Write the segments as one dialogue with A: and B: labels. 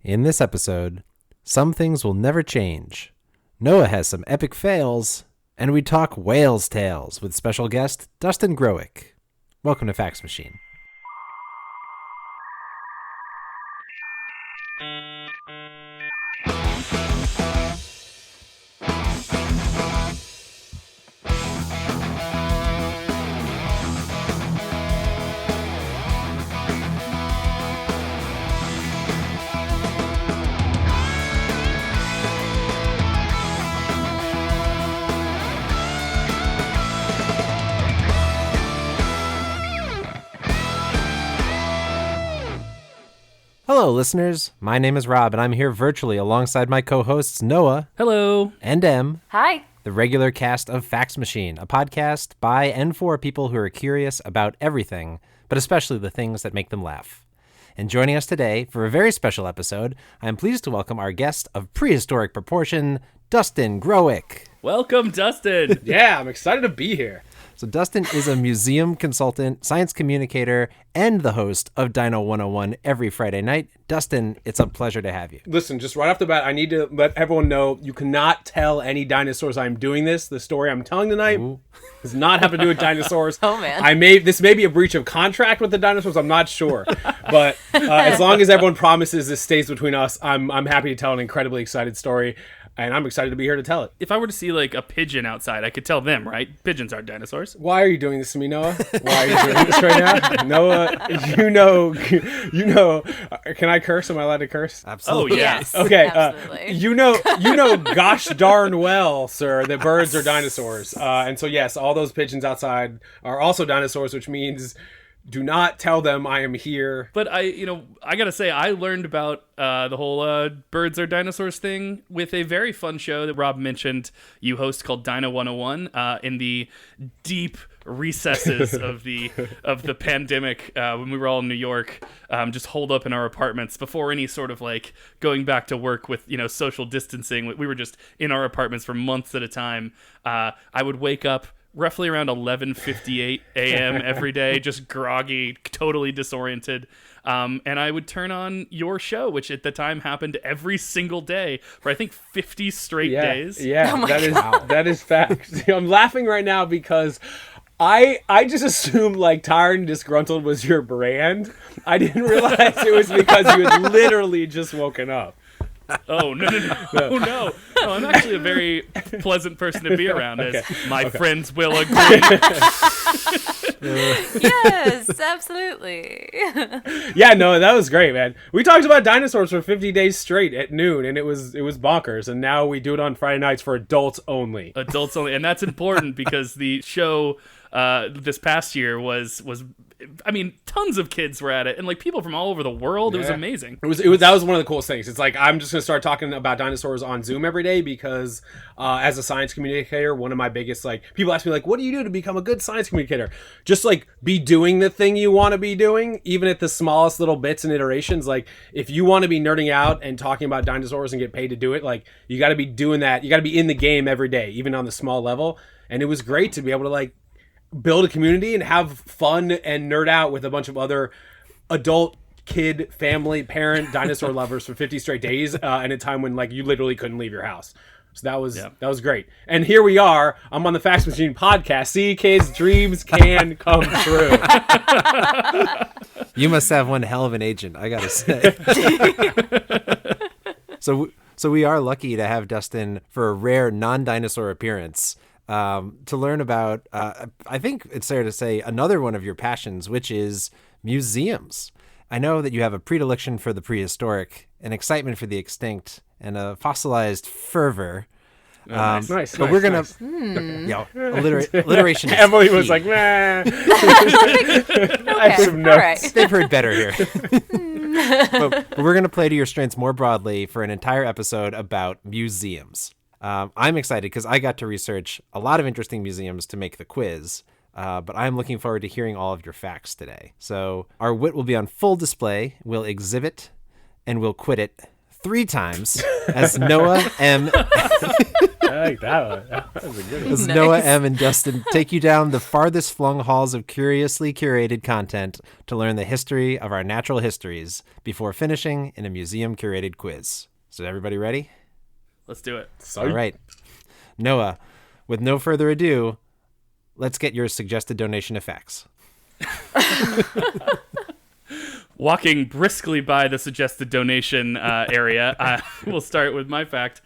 A: In this episode, some things will never change. Noah has some epic fails, and we talk whales' tales with special guest Dustin Growick. Welcome to Fax Machine. Hello, listeners. My name is Rob, and I'm here virtually alongside my co-hosts Noah.
B: Hello.
A: And Em.
C: Hi.
A: The regular cast of Fax Machine, a podcast by and for people who are curious about everything, but especially the things that make them laugh. And joining us today for a very special episode, I am pleased to welcome our guest of prehistoric proportion, Dustin Growick.
B: Welcome, Dustin.
D: Yeah, I'm excited to be here.
A: So Dustin is a museum consultant, science communicator, and the host of Dino 101 every Friday night. Dustin, it's a pleasure to have you.
D: Listen, just right off the bat, I need to let everyone know you cannot tell any dinosaurs I'm doing this. The story I'm telling tonight does not have to do with dinosaurs.
C: Oh, man.
D: This may be a breach of contract with the dinosaurs. I'm not sure. But as long as everyone promises this stays between us, I'm happy to tell an incredibly excited story. And I'm excited to be here to tell it.
B: If I were to see like a pigeon outside, I could tell them, right? Pigeons aren't dinosaurs.
D: Why are you doing this to me, Noah? Why are you doing this right now? Noah, you know, can I curse? Am I allowed to curse?
A: Absolutely.
B: Oh, yeah.
C: Yes.
D: Okay,
C: Absolutely.
D: you know, gosh darn well, sir, that birds are dinosaurs. And so, yes, all those pigeons outside are also dinosaurs, which means do not tell them I am here.
B: But I gotta say, I learned about the whole birds are dinosaurs thing with a very fun show that Rob mentioned you host called Dino 101 in the deep recesses of the pandemic when we were all in New York, just holed up in our apartments before any sort of like going back to work with social distancing. We were just in our apartments for months at a time. I would wake up roughly around 11:58 a.m. every day, just groggy, totally disoriented. And I would turn on your show, which at the time happened every single day for I think 50 straight days.
D: Yeah,
C: Oh
D: that is facts. I'm laughing right now because I just assumed like tired and disgruntled was your brand. I didn't realize it was because you had literally just woken up.
B: Oh, no. I'm actually a very pleasant person to be around, as my friends will agree.
C: Yes, absolutely.
D: Yeah, no, that was great, man. We talked about dinosaurs for 50 days straight at noon, and it was bonkers. And now we do it on Friday nights for adults only.
B: Adults only. And that's important because the show this past year was I mean, tons of kids were at it, and like people from all over the world.
D: Yeah.
B: It was amazing.
D: It was that was one of the coolest things. It's like I'm just gonna start talking about dinosaurs on Zoom every day because as a science communicator, one of my biggest people ask me like, what do you do to become a good science communicator? Just like be doing the thing you want to be doing, even at the smallest little bits and iterations. Like if you want to be nerding out and talking about dinosaurs and get paid to do it, like you got to be doing that. You got to be in the game every day, even on the small level. And it was great to be able to like build a community and have fun and nerd out with a bunch of other adult, kid, family, parent, dinosaur lovers for 50 straight days in a time when like you literally couldn't leave your house. So that was great. And here we are. I'm on the Fax Machine podcast. See, kids, dreams can come true.
A: You must have one hell of an agent, I gotta say. So we are lucky to have Dustin for a rare non-dinosaur appearance. To learn about, I think it's fair to say, another one of your passions, which is museums. I know that you have a predilection for the prehistoric, an excitement for the extinct, and a fossilized fervor.
D: Nice.
A: But we're going to, alliteration is
D: Emily
A: key.
D: was like, nah.
C: I
D: have some notes.
C: All right.
A: They've heard better here. but we're going to play to your strengths more broadly for an entire episode about museums. I'm excited because I got to research a lot of interesting museums to make the quiz, but I'm looking forward to hearing all of your facts today. So our wit will be on full display. We'll exhibit and we'll quit it 3 times as Noah, M,
D: I like that one. That was a good one.
A: As
C: Nice.
A: Noah M. and Dustin take you down the farthest flung halls of curiously curated content to learn the history of our natural histories before finishing in a museum curated quiz. So everybody ready?
B: Let's do it.
D: So
A: All right. Noah, with no further ado, let's get your suggested donation of facts.
B: Walking briskly by the suggested donation area, we'll start with my fact.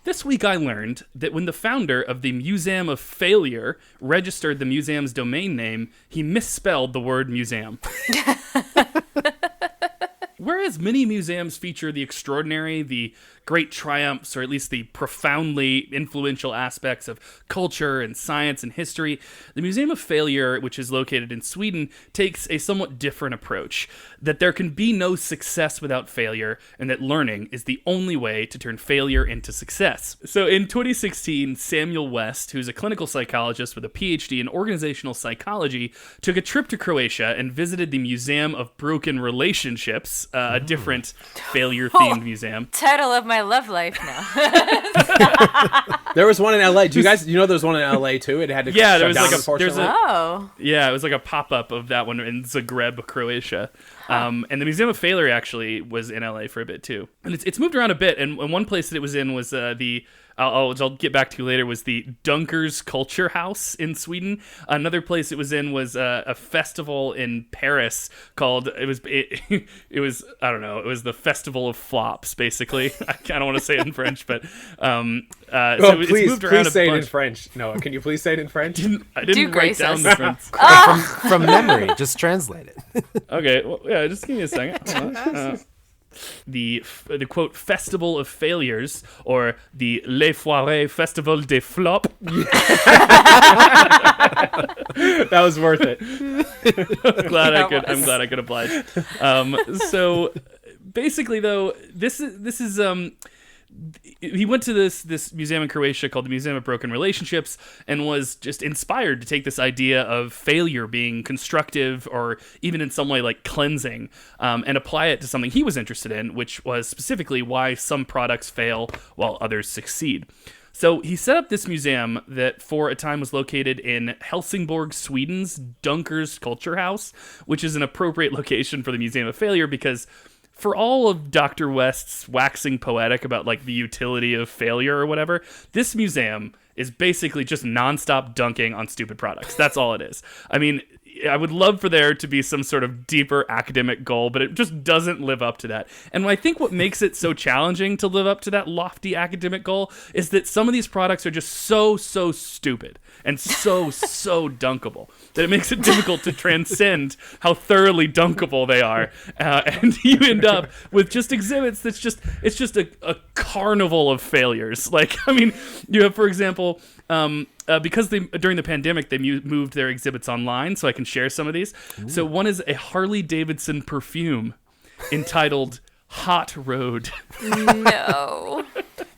B: This week I learned that when the founder of the Museum of Failure registered the museum's domain name, he misspelled the word museum. Whereas many museums feature the extraordinary, the great triumphs, or at least the profoundly influential aspects of culture and science and history, the Museum of Failure, which is located in Sweden, takes a somewhat different approach. That there can be no success without failure, and that learning is the only way to turn failure into success. So in 2016, Samuel West, who's a clinical psychologist with a PhD in organizational psychology, took a trip to Croatia and visited the Museum of Broken Relationships, a different failure-themed museum.
C: Title of my love life now.
D: there was one in LA. Do you guys, there was one in LA too? It had to
B: Yeah,
D: shut
B: there was
D: down,
B: like
D: unfortunately.
C: Oh.
B: Yeah, it was like a pop-up of that one in Zagreb, Croatia. And the Museum of Failure actually was in LA for a bit too. And it's moved around a bit. And one place that it was in was I'll get back to you later, was the Dunkers Culture House in Sweden. Another place it was in was a festival in Paris called, it was I don't know, it was the Festival of Flops, basically. I don't want to say it in French, but so it's moved around
D: please say
B: a
D: it in
B: bunch.
D: French. Noah, can you please say it in French?
B: I didn't
C: Do
B: write down
C: grace
B: the
C: us.
B: French.
A: From memory, just translate it.
B: Okay, well, yeah, just give me a second. The quote Festival of Failures, or the Les Foirés Festival des Flops.
D: That was worth it.
B: I'm glad I could oblige. So basically, though, this is he went to this museum in Croatia called the Museum of Broken Relationships and was just inspired to take this idea of failure being constructive or even in some way like cleansing, and apply it to something he was interested in, which was specifically why some products fail while others succeed. So he set up this museum that for a time was located in Helsingborg, Sweden's Dunkers Culture House, which is an appropriate location for the Museum of Failure because for all of Dr. West's waxing poetic about like the utility of failure or whatever, this museum is basically just nonstop dunking on stupid products. That's all it is. I mean, I would love for there to be some sort of deeper academic goal, but it just doesn't live up to that. And I think what makes it so challenging to live up to that lofty academic goal is that some of these products are just so stupid and so dunkable that it makes it difficult to transcend how thoroughly dunkable they are. And you end up with just exhibits that's just a carnival of failures. Like, I mean, you have, for example, because during the pandemic they moved their exhibits online, so I can share some of these. Ooh. So one is a Harley Davidson perfume entitled Hot Road.
C: No.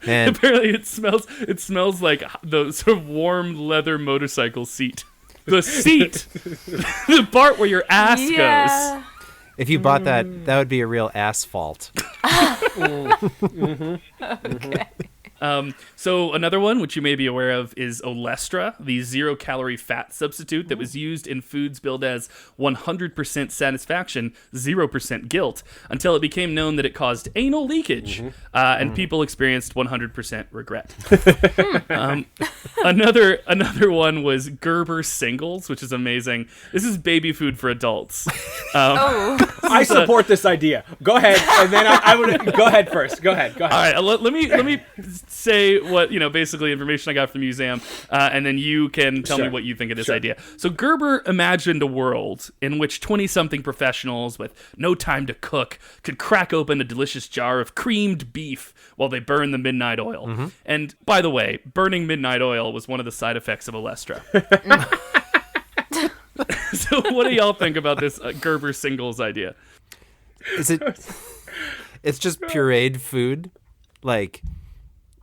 A: And
B: Apparently it smells like the sort of warm leather motorcycle seat. The seat, the part where your ass goes.
A: if you bought that, that would be a real asphalt.
C: Okay.
B: So another one, which you may be aware of, is Olestra, the zero-calorie fat substitute that was used in foods billed as 100% satisfaction, 0% guilt, until it became known that it caused anal leakage, and people experienced 100% regret. Another one was Gerber Singles, which is amazing. This is baby food for adults.
D: I support this idea. Go ahead, and then I would go ahead first. Go ahead.
B: All right, let me say what, basically information I got from the museum, and then you can tell me what you think of this idea. So Gerber imagined a world in which 20-something professionals with no time to cook could crack open a delicious jar of creamed beef while they burn the midnight oil. And by the way, burning midnight oil was one of the side effects of Olestra. So what do y'all think about this Gerber Singles idea?
A: Is it? It's just pureed food, like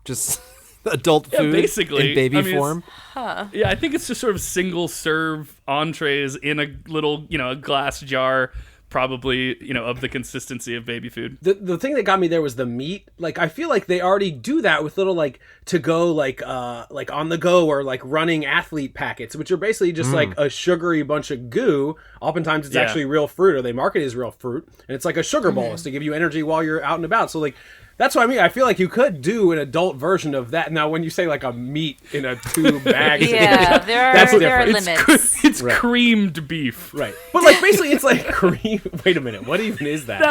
A: just adult food,
B: basically.
A: in baby
B: I mean,
A: form.
B: Yeah, I think it's just sort of single serve entrees in a little, a glass jar, probably, of the consistency of baby food.
D: The thing that got me there was the meat. Like, I feel like they already do that with little like to go like on the go or like running athlete packets, which are basically just like a sugary bunch of goo. Oftentimes it's actually real fruit, or they market it as real fruit, and it's like a sugar bolus to give you energy while you're out and about. So like, that's what I mean. I feel like you could do an adult version of that. Now, when you say like a meat in a tube bag,
C: there are limits.
B: It's creamed beef,
D: right? But like basically, it's like cream. Wait a minute, what even is that?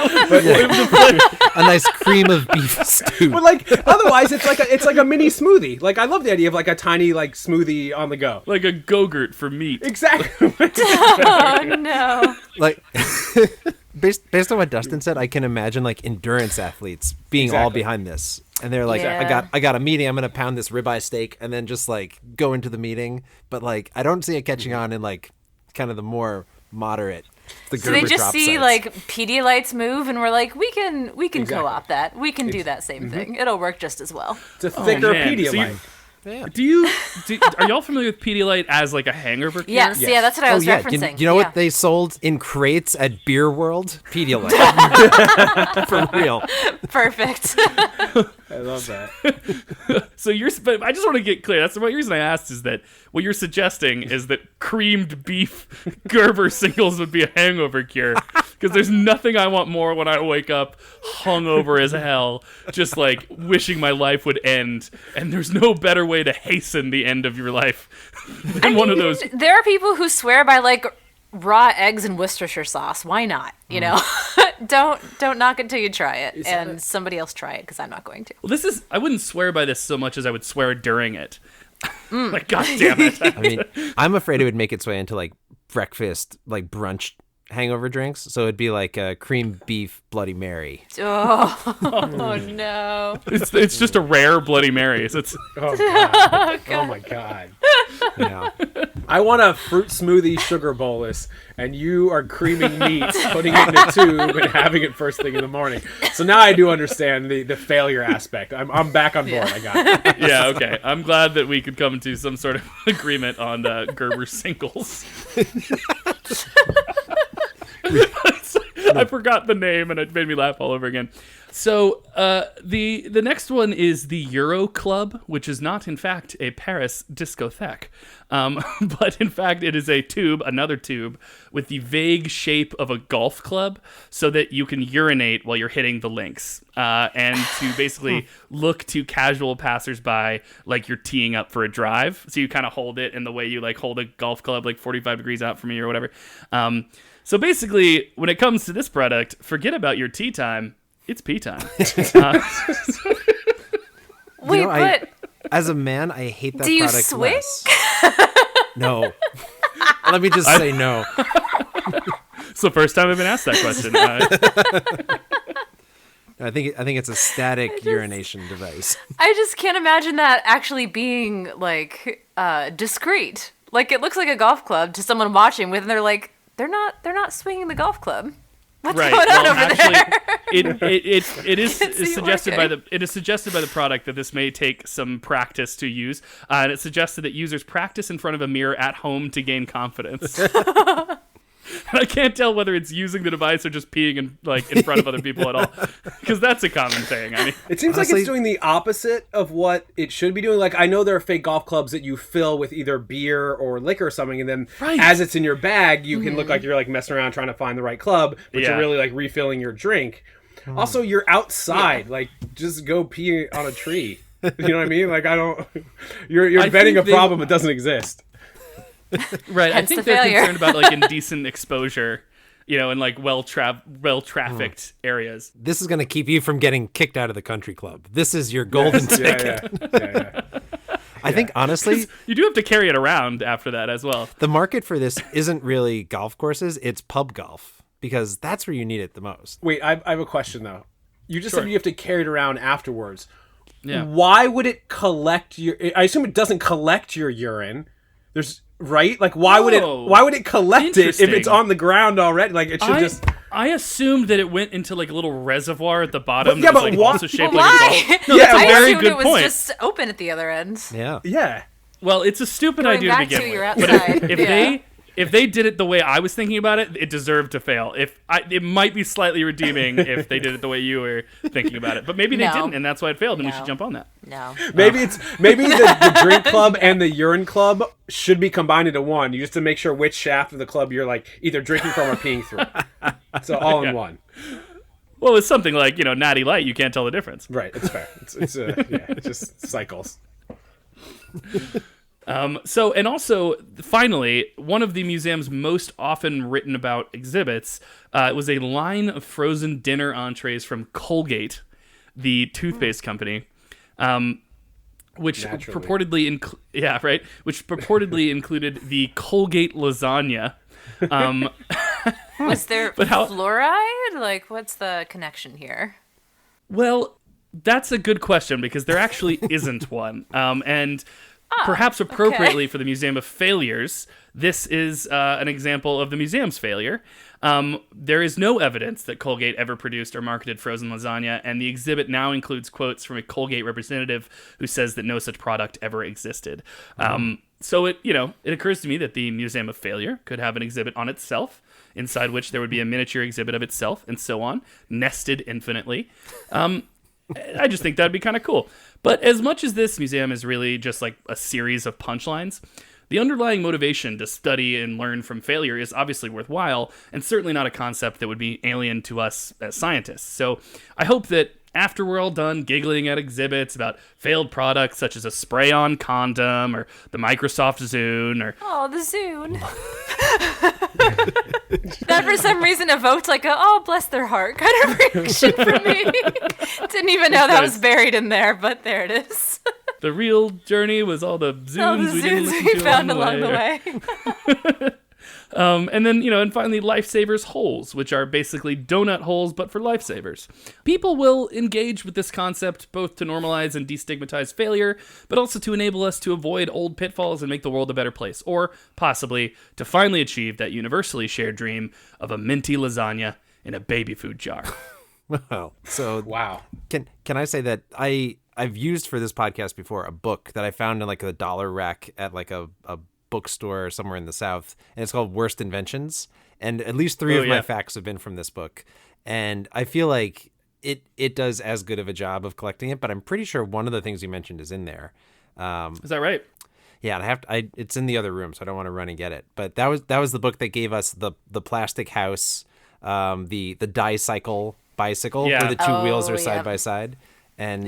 A: A nice cream of beef stew.
D: But like otherwise, it's like a mini smoothie. Like I love the idea of like a tiny like smoothie on the go,
B: like a Go-Gurt for meat.
D: Exactly.
C: Oh no!
A: Like. Based on what Dustin said, I can imagine like endurance athletes being all behind this, and they're like, I got a meeting, I'm gonna pound this ribeye steak, and then just like go into the meeting. But like, I don't see it catching on in like kind of the more moderate.
C: So they just see like Pedialytes move, and we're like, we can co-opt that. We can do that same thing. It'll work just as well.
D: It's a thicker Pedialyte.
B: Are y'all familiar with Pedialyte as like a hangover cure?
C: Yes, yeah, that's what I was referencing.
A: You know what they sold in crates at Beer World? Pedialyte. For real.
C: Perfect.
D: I love that.
B: So but I just want to get clear. That's the reason I asked, is that what you're suggesting is that creamed beef Gerber singles would be a hangover cure. Because there's nothing I want more when I wake up hungover as hell, just like wishing my life would end. And there's no better way to hasten the end of your life than one of those.
C: There are people who swear by like raw eggs and Worcestershire sauce. Why not? You know, don't knock it till you try it, and somebody else try it, because I'm not going to.
B: Well, I wouldn't swear by this so much as I would swear during it. Like, God damn it.
A: I mean, I'm afraid it would make its way into like breakfast, like brunch hangover drinks. So it'd be like a cream beef Bloody Mary.
C: Oh no!
B: It's just a rare Bloody Mary. It's
D: oh, God. Oh my God.
A: Yeah.
D: I want a fruit smoothie sugar bolus, and you are creaming meat, putting it in a tube, and having it first thing in the morning. So now I do understand the failure aspect. I'm back on board. I got it.
B: Yeah, okay. I'm glad that we could come to some sort of agreement on Gerber singles. I forgot the name, and it made me laugh all over again. So the next one is the Euro Club, which is not, in fact, a Paris discotheque. But, in fact, it is another tube, with the vague shape of a golf club, so that you can urinate while you're hitting the links. And to basically look to casual passersby like you're teeing up for a drive. So you kind of hold it in the way you like hold a golf club like 45 degrees out from you or whatever. So basically, when it comes to this product, forget about your tea time. It's pee time.
C: Wait, but
A: as a man, I hate that
C: do you
A: product
C: swing?
A: less. No. Let me just say no.
B: It's the first time I've been asked that question.
A: I think it's a static urination device.
C: I just can't imagine that actually being like discreet. Like, it looks like a golf club to someone watching with, and they're like, they're not swinging the golf club. What's going on over there?
B: It is suggested by the product that this may take some practice to use, and it suggested that users practice in front of a mirror at home to gain confidence. And I can't tell whether it's using the device or just peeing in front of other people at all, because that's a common thing. I mean,
D: it seems honestly, like it's doing the opposite of what it should be doing. Like, I know there are fake golf clubs that you fill with either beer or liquor or something, and then as it's in your bag, you can look like you're like messing around trying to find the right club, but you're really like refilling your drink. Also, you're outside. Like, just go pee on a tree. You know what I mean? Like, you're inventing a problem that doesn't exist.
B: Right, I think they're concerned about like indecent exposure, in like well-trafficked areas.
A: This is going to keep you from getting kicked out of the country club. This is your golden ticket.
D: Yeah.
A: I think, honestly,
B: you do have to carry it around after that as well.
A: The market for this isn't really golf courses, it's pub golf, because that's where you need it the most.
D: Wait, I have a question, though. You just said you have to carry it around afterwards.
B: Yeah.
D: Why would it collect your... I assume it doesn't collect your urine. Right? Like, why would it collect it if it's on the ground already? Like, it should
B: I assumed that it went into like a little reservoir at the bottom.
D: But,
B: that was, like, also shaped like a golf.
C: No,
B: that's a
C: I
B: very
C: assumed
B: good
C: it was
B: point.
C: just open at the other end.
A: Yeah.
D: Yeah.
B: Well, it's a stupid idea to begin with.
C: But
B: if they did it the way I was thinking about it, it deserved to fail. It might be slightly redeeming if they did it the way you were thinking about it, but maybe they didn't, and that's why it failed. And we should jump on that.
C: No,
D: maybe the drink club and the urine club should be combined into one. You just to make sure which shaft of the club you're like either drinking from or peeing through. So all in one.
B: Well, it's something like Natty Light. You can't tell the difference.
D: Right. It's fair. It's just cycles.
B: So, and also, finally, one of the museum's most often written about exhibits was a line of frozen dinner entrees from Colgate, the toothpaste company, which purportedly included the Colgate lasagna.
C: Was there fluoride? Like, what's the connection here?
B: Well, that's a good question because there actually isn't one. And perhaps appropriately for the Museum of Failures, this is an example of the museum's failure. There is no evidence that Colgate ever produced or marketed frozen lasagna, and the exhibit now includes quotes from a Colgate representative who says that no such product ever existed. So it occurs to me that the Museum of Failure could have an exhibit on itself, inside which there would be a miniature exhibit of itself, and so on, nested infinitely. I just think that'd be kind of cool. But as much as this museum is really just like a series of punchlines, the underlying motivation to study and learn from failure is obviously worthwhile, and certainly not a concept that would be alien to us as scientists. So I hope that after we're all done giggling at exhibits about failed products such as a spray-on condom or the Microsoft Zune or...
C: Oh, the Zune. That for some reason evoked like a, oh, bless their heart kind of reaction from me. Didn't even know that was buried in there, but there it is.
B: The real journey was all the Zunes we didn't listen to
C: found along the way.
B: And then, and finally, Lifesavers holes, which are basically donut holes, but for lifesavers. People will engage with this concept both to normalize and destigmatize failure, but also to enable us to avoid old pitfalls and make the world a better place, or possibly to finally achieve that universally shared dream of a minty lasagna in a baby food jar.
A: Wow. So
D: wow.
A: Can I say that I've used for this podcast before a book that I found in like the dollar rack at like a bookstore somewhere in the South, and it's called Worst Inventions, and at least three of my facts have been from this book, and I feel like it does as good of a job of collecting it, but I'm pretty sure one of the things you mentioned is in there.
B: Is that right?
A: Yeah, and it's in the other room, so I don't want to run and get it, but that was the book that gave us the plastic house, the dicycle bicycle where the two wheels are side by side, and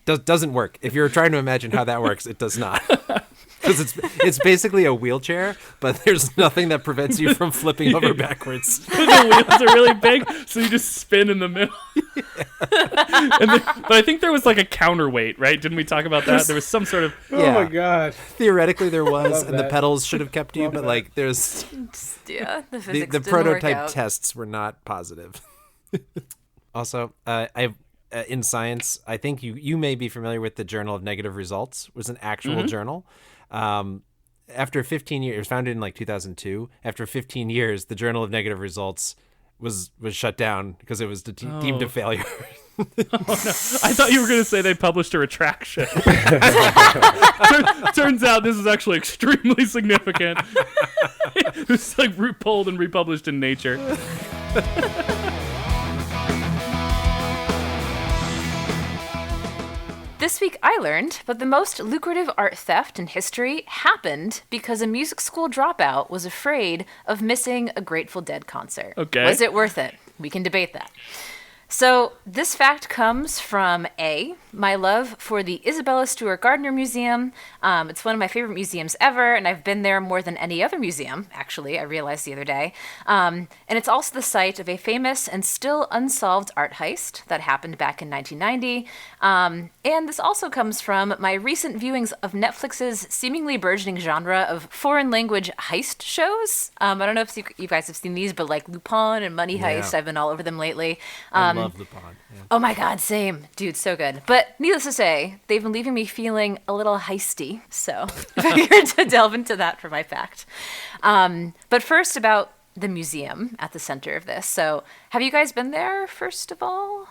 A: doesn't work. If you're trying to imagine how that works, it does not. Because it's basically a wheelchair, but there's nothing that prevents you from flipping over backwards.
B: The wheels are really big, so you just spin in the middle. But I think there was like a counterweight, right? Didn't we talk about that? There was some sort of...
D: Oh my god.
A: Theoretically there was, and the pedals should have kept you, but like there's...
C: Yeah, the physics
A: the
C: didn't
A: prototype
C: work out.
A: tests were not positive. Also, in science, I think you may be familiar with the Journal of Negative Results. It was an actual journal. After 15 years, it was founded in like 2002. After 15 years, the Journal of Negative Results was shut down because it was deemed a failure.
B: Oh, no. I thought you were going to say they published a retraction. Turns out this is actually extremely significant. It's like pulled and republished in Nature.
C: This week I learned that the most lucrative art theft in history happened because a music school dropout was afraid of missing a Grateful Dead concert.
B: Okay.
C: Was it worth it? We can debate that. So this fact comes from my love for the Isabella Stewart Gardner Museum. It's one of my favorite museums ever, and I've been there more than any other museum, actually, I realized the other day. And it's also the site of a famous and still unsolved art heist that happened back in 1990. And this also comes from my recent viewings of Netflix's seemingly burgeoning genre of foreign language heist shows. I don't know if you guys have seen these, but like Lupin and Money Heist, I've been all over them lately.
A: I love Lupin. Yeah.
C: Oh my god, same. Dude, so good. But needless to say, they've been leaving me feeling a little heisty. So I figured to delve into that for my fact. But first about the museum at the center of this. So have you guys been there, first of all?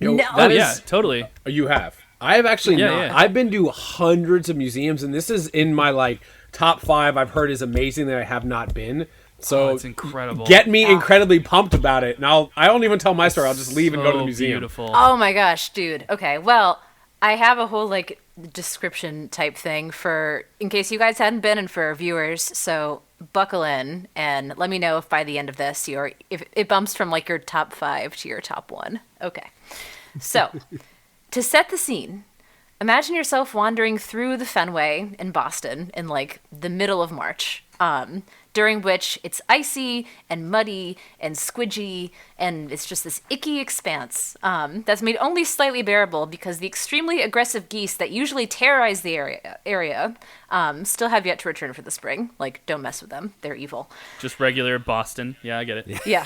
D: No.
B: Yeah, totally.
D: You have. I have actually not.
B: Yeah.
D: I've been to hundreds of museums, and this is in my like top 5 I've heard is amazing that I have not been. So
B: it's incredible.
D: Get me incredibly pumped about it. And I won't even tell my story. I'll just leave and go to the museum.
B: Beautiful.
C: Oh my gosh, dude. Okay, well, I have a whole like description type thing for in case you guys hadn't been and for our viewers. So buckle in and let me know if by the end of this if it bumps from like your top 5 to your top 1. Okay. So, to set the scene, imagine yourself wandering through the Fenway in Boston in like the middle of March. During which it's icy and muddy and squidgy, and it's just this icky expanse that's made only slightly bearable because the extremely aggressive geese that usually terrorize the area still have yet to return for the spring. Like, don't mess with them. They're evil.
B: Just regular Boston. Yeah, I get it.
C: Yeah.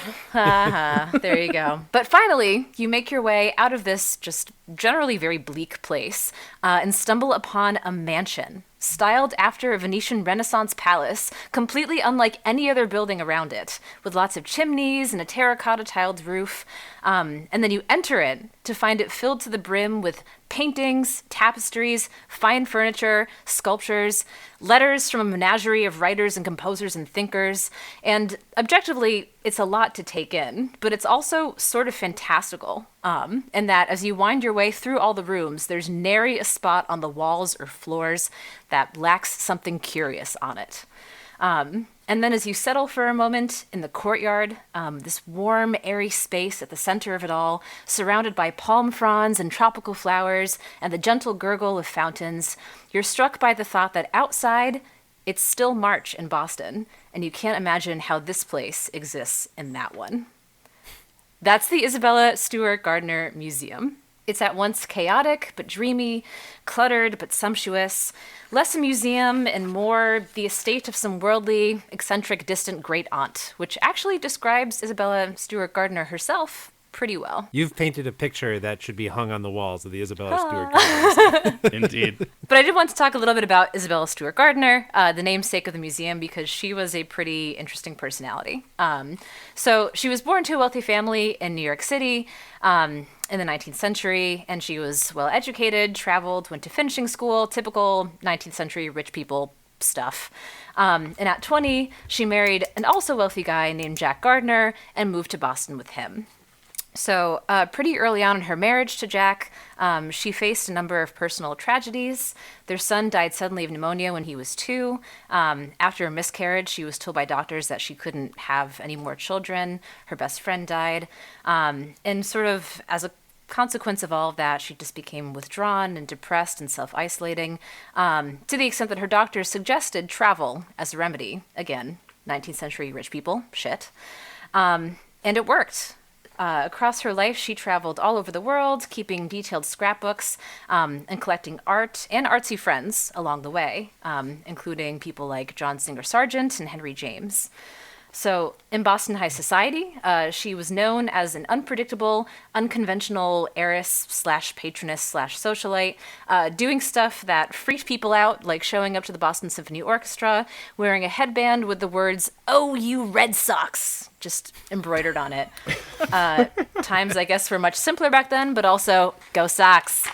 C: There you go. But finally, you make your way out of this just generally very bleak place and stumble upon a mansion styled after a Venetian Renaissance palace, completely unlike any other building around it, with lots of chimneys and a terracotta tiled roof. And then you enter it to find it filled to the brim with paintings, tapestries, fine furniture, sculptures, letters from a menagerie of writers and composers and thinkers. And objectively, it's a lot to take in, but it's also sort of fantastical. In that as you wind your way through all the rooms, there's nary a spot on the walls or floors that lacks something curious on it. And then as you settle for a moment in the courtyard, this warm, airy space at the center of it all, surrounded by palm fronds and tropical flowers and the gentle gurgle of fountains, you're struck by the thought that outside, it's still March in Boston, and you can't imagine how this place exists in that one. That's the Isabella Stewart Gardner Museum. It's at once chaotic but dreamy, cluttered but sumptuous, less a museum and more the estate of some worldly, eccentric, distant great-aunt, which actually describes Isabella Stewart Gardner herself pretty well.
A: You've painted a picture that should be hung on the walls of the Isabella Stewart Gardner.
B: Indeed.
C: But I did want to talk a little bit about Isabella Stewart Gardner, the namesake of the museum, because she was a pretty interesting personality. So she was born to a wealthy family in New York City in the 19th century, and she was well educated, traveled, went to finishing school, typical 19th century rich people stuff. And at 20, she married an also wealthy guy named Jack Gardner and moved to Boston with him. So pretty early on in her marriage to Jack, she faced a number of personal tragedies. Their son died suddenly of pneumonia when he was 2. After a miscarriage, she was told by doctors that she couldn't have any more children. Her best friend died. And sort of as a consequence of all of that, she just became withdrawn and depressed and self-isolating, to the extent that her doctors suggested travel as a remedy. Again, 19th century rich people, shit. And it worked. Across her life, she traveled all over the world, keeping detailed scrapbooks and collecting art and artsy friends along the way, including people like John Singer Sargent and Henry James. So in Boston high society, she was known as an unpredictable, unconventional heiress/patroness/socialite, doing stuff that freaked people out, like showing up to the Boston Symphony Orchestra, wearing a headband with the words, "Oh, you Red Sox," just embroidered on it. Times, I guess, were much simpler back then, but also, go Sox.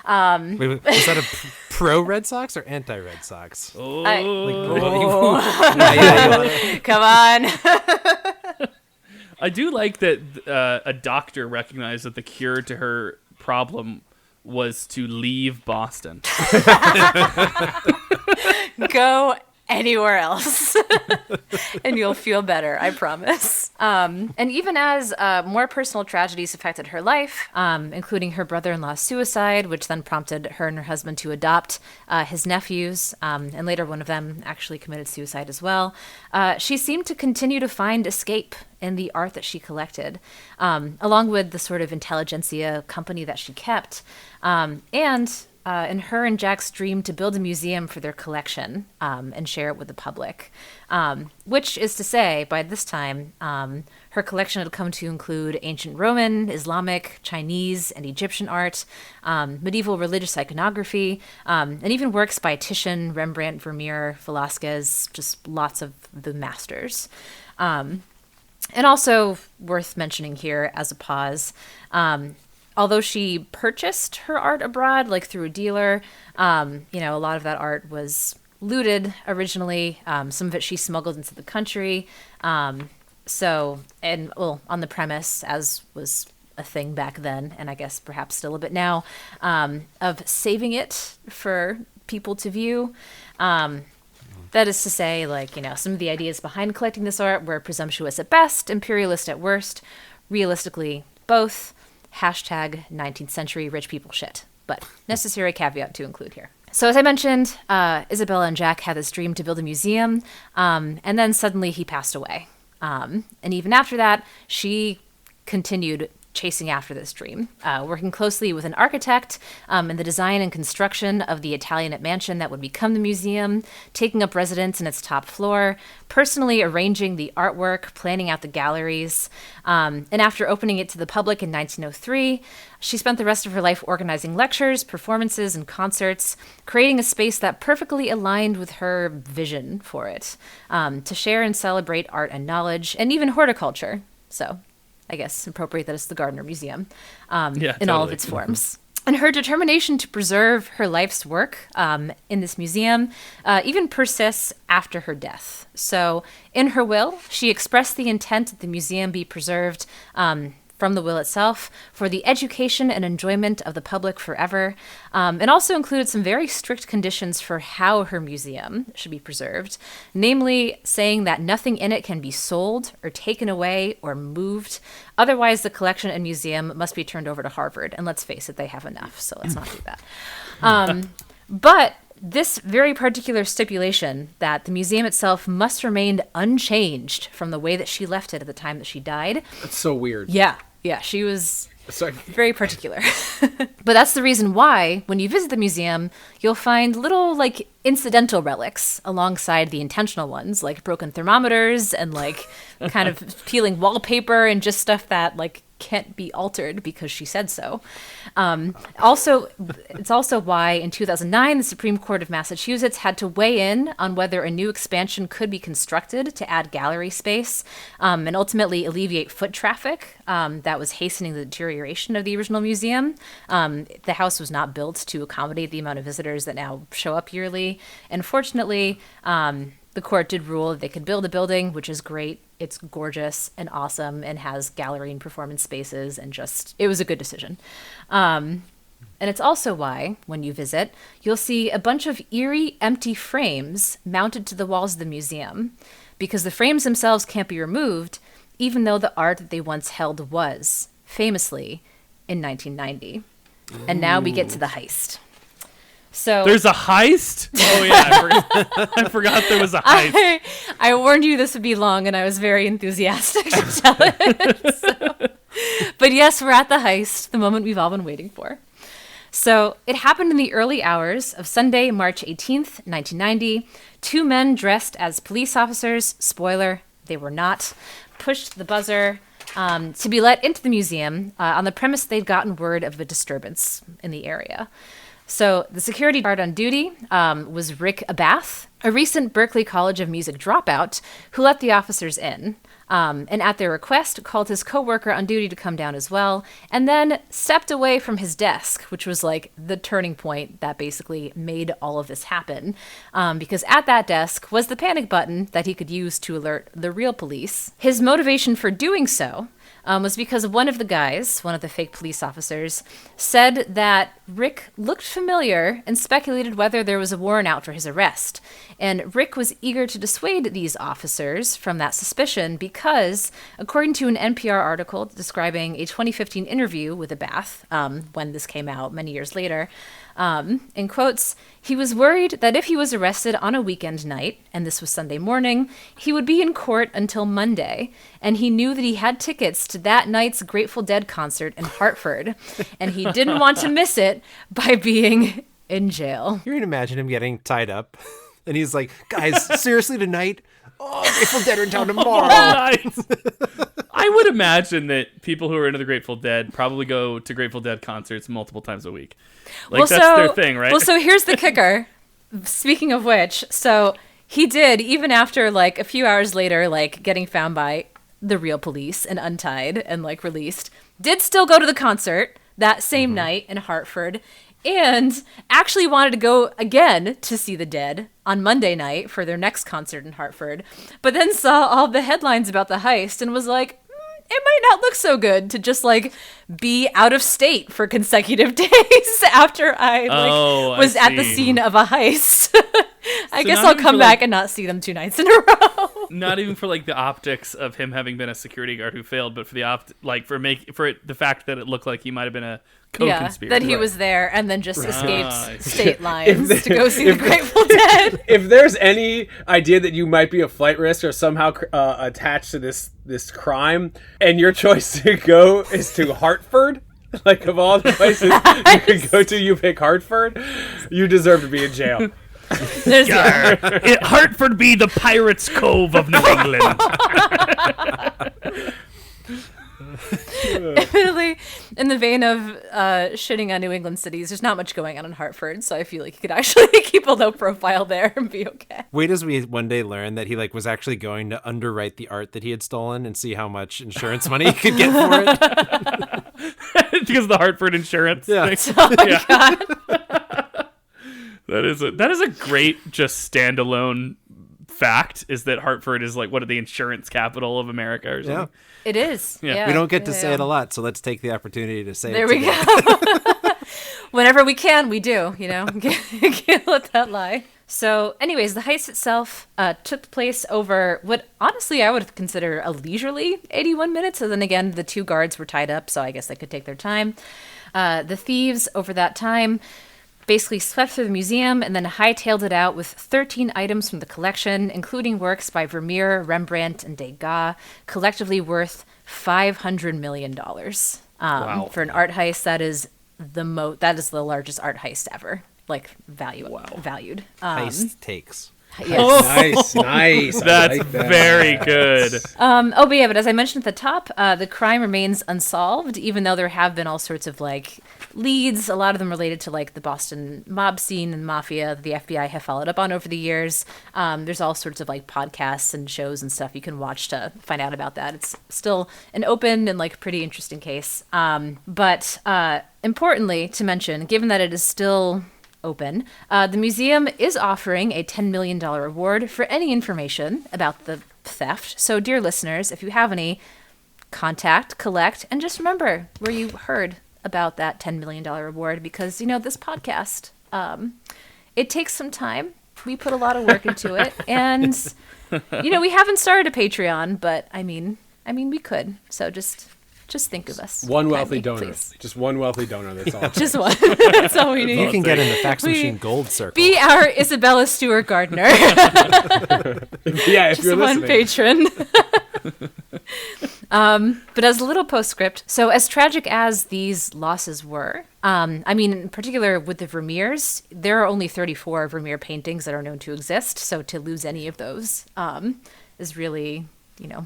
A: Wait, was that a pro Red Sox or anti Red Sox?
B: Oh.
C: Come on.
B: I do like that a doctor recognized that the cure to her problem was to leave Boston.
C: Go anywhere else and you'll feel better, I promise. And even as more personal tragedies affected her life, including her brother-in-law's suicide, which then prompted her and her husband to adopt his nephews, and later one of them actually committed suicide as well, she seemed to continue to find escape in the art that she collected, along with the sort of intelligentsia company that she kept, and in her and Jack's dream to build a museum for their collection and share it with the public, which is to say, by this time, her collection had come to include ancient Roman, Islamic, Chinese, and Egyptian art, medieval religious iconography, and even works by Titian, Rembrandt, Vermeer, Velázquez, just lots of the masters. And also worth mentioning here as a pause, although she purchased her art abroad, like through a dealer, a lot of that art was looted originally. Some of it she smuggled into the country. On the premise, as was a thing back then, and I guess perhaps still a bit now, of saving it for people to view. That is to say, some of the ideas behind collecting this art were presumptuous at best, imperialist at worst, realistically both. Hashtag 19th century rich people shit. But necessary caveat to include here. So as I mentioned, Isabella and Jack had this dream to build a museum, and then suddenly he passed away. And even after that, she continued chasing after this dream, working closely with an architect in the design and construction of the Italianate mansion that would become the museum, taking up residence in its top floor, personally arranging the artwork, planning out the galleries. And after opening it to the public in 1903, she spent the rest of her life organizing lectures, performances, and concerts, creating a space that perfectly aligned with her vision for it, to share and celebrate art and knowledge, and even horticulture. So I guess appropriate that it's the Gardner Museum in all of its forms. And her determination to preserve her life's work in this museum even persists after her death. So in her will, she expressed the intent that the museum be preserved from the will itself for the education and enjoyment of the public forever, and also included some very strict conditions for how her museum should be preserved, namely saying that nothing in it can be sold or taken away or moved. Otherwise, the collection and museum must be turned over to Harvard. And let's face it, they have enough, so let's not do that. But this very particular stipulation that the museum itself must remain unchanged from the way that she left it at the time that she died.
D: That's so weird.
C: Yeah, she was very particular. But that's the reason why, when you visit the museum, you'll find little, incidental relics alongside the intentional ones, like broken thermometers and, kind of peeling wallpaper and just stuff that, can't be altered because she said so. It's also why in 2009, the Supreme Court of Massachusetts had to weigh in on whether a new expansion could be constructed to add gallery space and ultimately alleviate foot traffic that was hastening the deterioration of the original museum. The house was not built to accommodate the amount of visitors that now show up yearly. And fortunately, the court did rule that they could build a building, which is great. It's gorgeous and awesome and has gallery and performance spaces, and it was a good decision. And it's also why, when you visit, you'll see a bunch of eerie, empty frames mounted to the walls of the museum, because the frames themselves can't be removed, even though the art that they once held was, famously, in 1990. And now we get to the heist. So
B: there's a heist? Oh yeah, I forgot there was a heist.
C: I warned you this would be long, and I was very enthusiastic to tell it. But yes, we're at the heist, the moment we've all been waiting for. So it happened in the early hours of Sunday, March 18th, 1990. Two men dressed as police officers, spoiler, they were not, pushed the buzzer to be let into the museum on the premise they'd gotten word of a disturbance in the area. So the security guard on duty was Rick Abath, a recent Berklee College of Music dropout who let the officers in, and at their request called his coworker on duty to come down as well, and then stepped away from his desk, which was the turning point that basically made all of this happen, because at that desk was the panic button that he could use to alert the real police. His motivation for doing so was because one of the fake police officers, said that Rick looked familiar and speculated whether there was a warrant out for his arrest. And Rick was eager to dissuade these officers from that suspicion because, according to an NPR article describing a 2015 interview with Abath, when this came out many years later, in quotes, he was worried that if he was arrested on a weekend night, and this was Sunday morning, he would be in court until Monday, and he knew that he had tickets to that night's Grateful Dead concert in Hartford, and he didn't want to miss it by being in jail.
A: You can imagine him getting tied up, and he's like, guys, seriously tonight? Oh, Grateful Dead are in town tomorrow.
B: I would imagine that people who are into the Grateful Dead probably go to Grateful Dead concerts multiple times a week. That's their thing, right?
C: Well, so here's the kicker. Speaking of which, so he did, even after a few hours later, getting found by the real police and untied and released, did still go to the concert that same night in Hartford. and actually wanted to go again to see the Dead on Monday night for their next concert in Hartford, but then saw all the headlines about the heist and was like, it might not look so good to just like be out of state for consecutive days after I was at the scene of a heist. I guess I'll come back and not see them 2 nights in a row.
B: Not even for like the optics of him having been a security guard who failed, but for the the fact that it looked like he might have been a co-conspirator.
C: That he was there and then just escaped state lines to go see the Grateful Dead.
D: If there's any idea that you might be a flight risk or somehow attached to this crime, and your choice to go is to Hartford, like of all the places you could go to, you pick Hartford, you deserve to be in jail.
B: Hartford be the Pirates' Cove of New England.
C: Admittedly, in the vein of shitting on New England cities, there's not much going on in Hartford, so I feel like you could actually keep a low profile there and be okay.
A: Wait as we one day learn that he was actually going to underwrite the art that he had stolen and see how much insurance money he could get for it.
B: Because of the Hartford insurance.
A: Yeah.
C: God.
B: That is a great just standalone fact, is that Hartford is like the insurance capital of America or something.
A: Yeah.
C: It is. Yeah.
A: We don't get to say it a lot, so let's take the opportunity to say
C: there
A: it.
C: There we go. Whenever we can, we do, Can't let that lie. So anyways, the heist itself took place over what honestly I would consider a leisurely 81 minutes. And then again, the 2 guards were tied up, so I guess they could take their time. The thieves over that time basically swept through the museum and then hightailed it out with 13 items from the collection, including works by Vermeer, Rembrandt, and Degas, collectively worth $500 million.
B: Wow.
C: For an art heist, that is the largest art heist ever, valued.
A: Heist takes.
C: Yes.
D: Nice.
B: That's
D: like that.
B: very good.
C: But as I mentioned at the top, the crime remains unsolved, even though there have been all sorts of leads, a lot of them related to the Boston mob scene and mafia that the FBI have followed up on over the years. There's all sorts of podcasts and shows and stuff you can watch to find out about that. It's still an open and pretty interesting case. But importantly to mention, given that it is still open, the museum is offering a $10 million reward for any information about the theft. So dear listeners, if you have any, contact, collect, and just remember where you heard about that $10 million reward, because this podcast, it takes some time. We put a lot of work into it, and we haven't started a Patreon, but I mean we could. So just think of us.
D: One wealthy
C: kindly,
D: donor.
C: please.
D: Just one wealthy donor. That's all.
C: Just one. That's all we need.
A: You can get in the fax machine gold circle.
C: Be our Isabella Stewart Gardner.
D: Yeah, if
C: Just
D: you're
C: one
D: listening.
C: patron. But as a little postscript, so as tragic as these losses were, in particular with the Vermeers, there are only 34 Vermeer paintings that are known to exist. So to lose any of those is really, a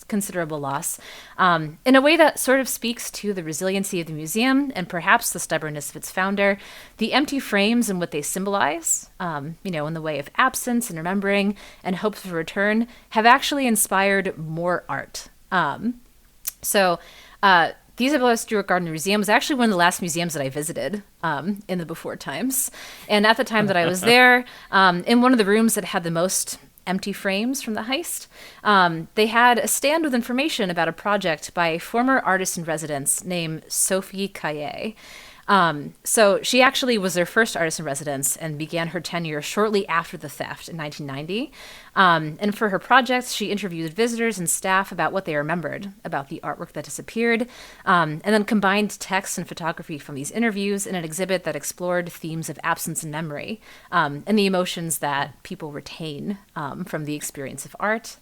C: considerable loss. In a way that sort of speaks to the resiliency of the museum and perhaps the stubbornness of its founder, the empty frames and what they symbolize, in the way of absence and remembering and hopes of return, have actually inspired more art. The Isabella Stewart Gardner Museum was actually one of the last museums that I visited in the before times. And at the time that I was there, in one of the rooms that had the most empty frames from the heist, they had a stand with information about a project by a former artist in residence named Sophie Caillet. So she actually was their first artist in residence and began her tenure shortly after the theft in 1990. And for her projects, she interviewed visitors and staff about what they remembered about the artwork that disappeared, and then combined text and photography from these interviews in an exhibit that explored themes of absence and memory, and the emotions that people retain from the experience of art.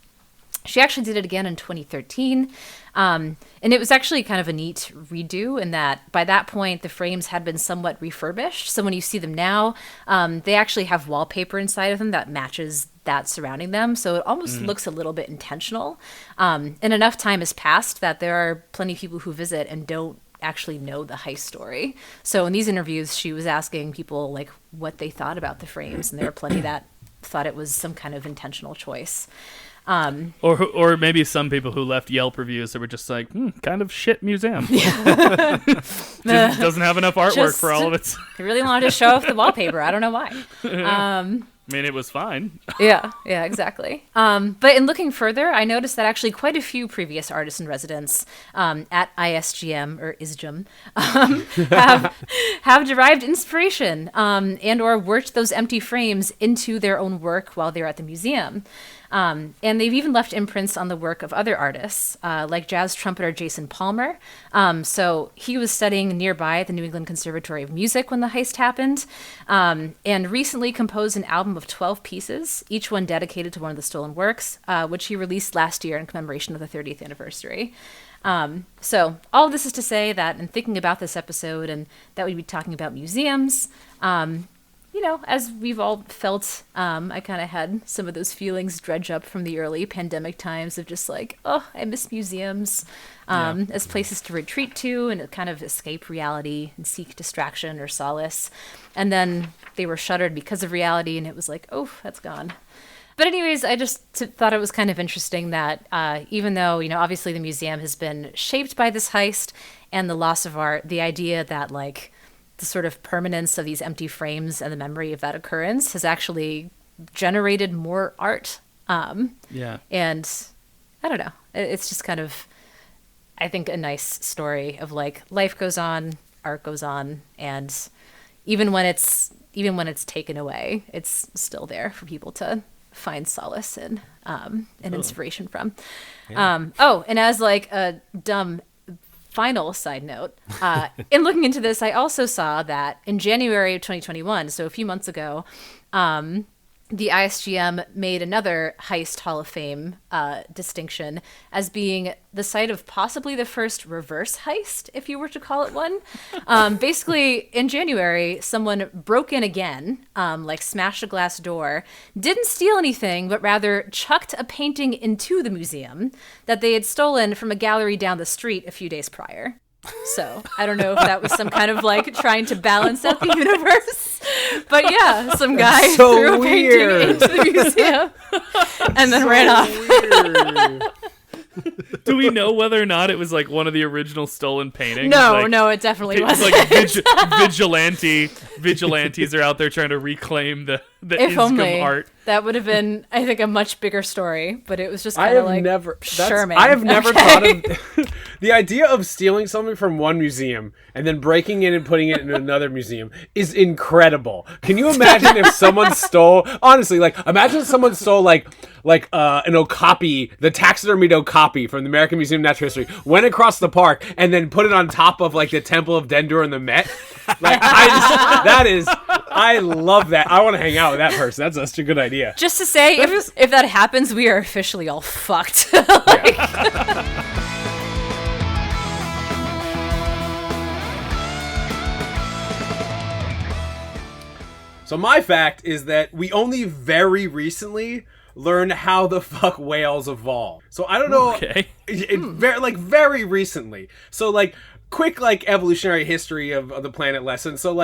C: She actually did it again in 2013, and it was actually kind of a neat redo in that by that point the frames had been somewhat refurbished. So when you see them now, they actually have wallpaper inside of them that matches that surrounding them. So it almost looks a little bit intentional. And enough time has passed that there are plenty of people who visit and don't actually know the heist story. So in these interviews, she was asking people what they thought about the frames, and there were plenty that thought it was some kind of intentional choice.
B: Or maybe some people who left Yelp reviews that were just like, kind of shit museum. Doesn't have enough artwork for all of its.
E: They really wanted to show off the wallpaper. I don't know why.
B: I mean, it was fine.
E: Yeah, exactly. But in looking further, I noticed that actually quite a few previous artists in residence at ISGM or ISGM have derived inspiration and or worked those empty frames into their own work while they're at the museum. And they've even left imprints on the work of other artists, like jazz trumpeter Jason Palmer. So he was studying nearby at the New England Conservatory of Music when the heist happened, and recently composed an album of 12 pieces, each one dedicated to one of the stolen works, which he released last year in commemoration of the 30th anniversary. So all of this is to say that in thinking about this episode and that we'd be talking about museums, as we've all felt, I kind of had some of those feelings dredge up from the early pandemic times of just like, oh, I miss museums as places to retreat to and kind of escape reality and seek distraction or solace. And then they were shuttered because of reality, and it was like, oh, that's gone. But anyways, I just thought it was kind of interesting that even though, obviously the museum has been shaped by this heist and the loss of art, the idea that like the sort of permanence of these empty frames and the memory of that occurrence has actually generated more art. And I don't know, it's just kind of, I think, a nice story of like life goes on, art goes on, and even when it's taken away, it's still there for people to find solace in and inspiration from. And as like a dumb final side note, in looking into this, I also saw that in January of 2021, so a few months ago, the ISGM made another Heist Hall of Fame distinction as being the site of possibly the first reverse heist, if you were to call it one. Basically, in January, someone broke in again, smashed a glass door, didn't steal anything, but rather chucked a painting into the museum that they had stolen from a gallery down the street a few days prior. So I don't know if that was some kind of like trying to balance out the universe, but yeah, some guy threw a painting into the museum and then ran off.
B: Do we know whether or not it was like one of the original stolen paintings?
E: No, it definitely wasn't.
B: Like vigilantes are out there trying to reclaim the
E: if
B: ISGM
E: only
B: art.
E: That would have been, I think, a much bigger story. But it was just kind of like, sure, man.
D: I have never thought of the idea of stealing something from one museum and then breaking in and putting it in another museum is incredible. Can you imagine if someone stole? Honestly, imagine someone stole an okapi, the taxidermied okapi from the American Museum of Natural History, went across the park and then put it on top of the Temple of Dendur and the Met. I love that. I want to hang out with that person. That's such a good idea.
E: Just to say, if that happens, we are officially all fucked.
D: So my fact is that we only very recently learned how the fuck whales evolve. So I don't know.
B: Okay.
D: Very recently. So quick evolutionary history of the planet lesson. So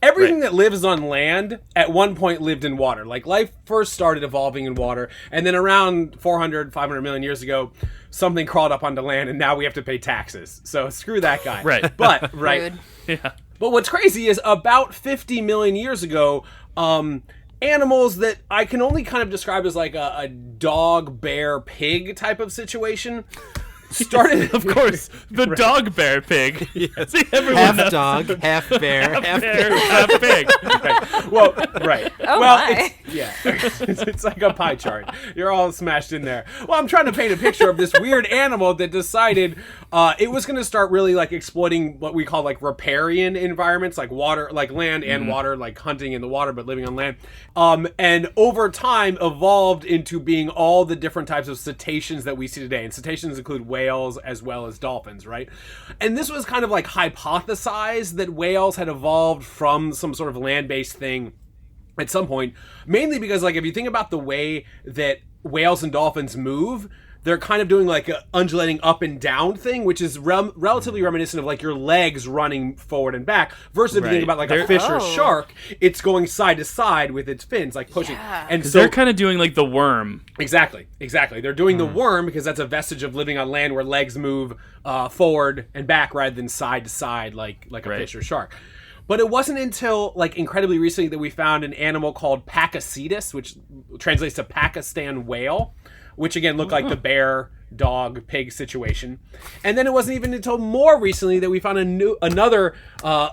D: everything that lives on land at one point lived in water. Life first started evolving in water, and then around 500 million years ago, something crawled up onto land, and now we have to pay taxes. So screw that guy.
B: Right.
D: But right.
B: Yeah.
D: But what's crazy is about 50 million years ago, animals that I can only kind of describe as a dog, bear, pig type of situation started.
B: Of course, the dog, bear, pig.
A: Yes.
B: See, everyone
A: Half
B: knows.
A: dog, half bear, half
B: Bear, half pig.
D: Right. Well, right.
E: Oh
D: well,
E: my.
D: It's like a pie chart. You're all smashed in there. Well, I'm trying to paint a picture of this weird animal that decided it was going to start really exploiting what we call riparian environments, water, land and water, hunting in the water but living on land. And over time evolved into being all the different types of cetaceans that we see today. And cetaceans include whales as well as dolphins, right? And this was kind of hypothesized that whales had evolved from some sort of land-based thing at some point, mainly because if you think about the way that whales and dolphins move, they're kind of doing like a undulating up and down thing, which is relatively reminiscent of like your legs running forward and back. Versus if you think about like a fish or a shark, it's going side to side with its fins, like pushing.
C: Yeah.
D: And so
B: they're kind of doing like the worm.
D: Exactly. They're doing the worm because that's a vestige of living on land where legs move forward and back rather than side to side like a fish or shark. But it wasn't until like incredibly recently that we found an animal called Pakicetus, which translates to Pakistan whale, which again looked like the bear, dog, pig situation. And then it wasn't even until more recently that we found another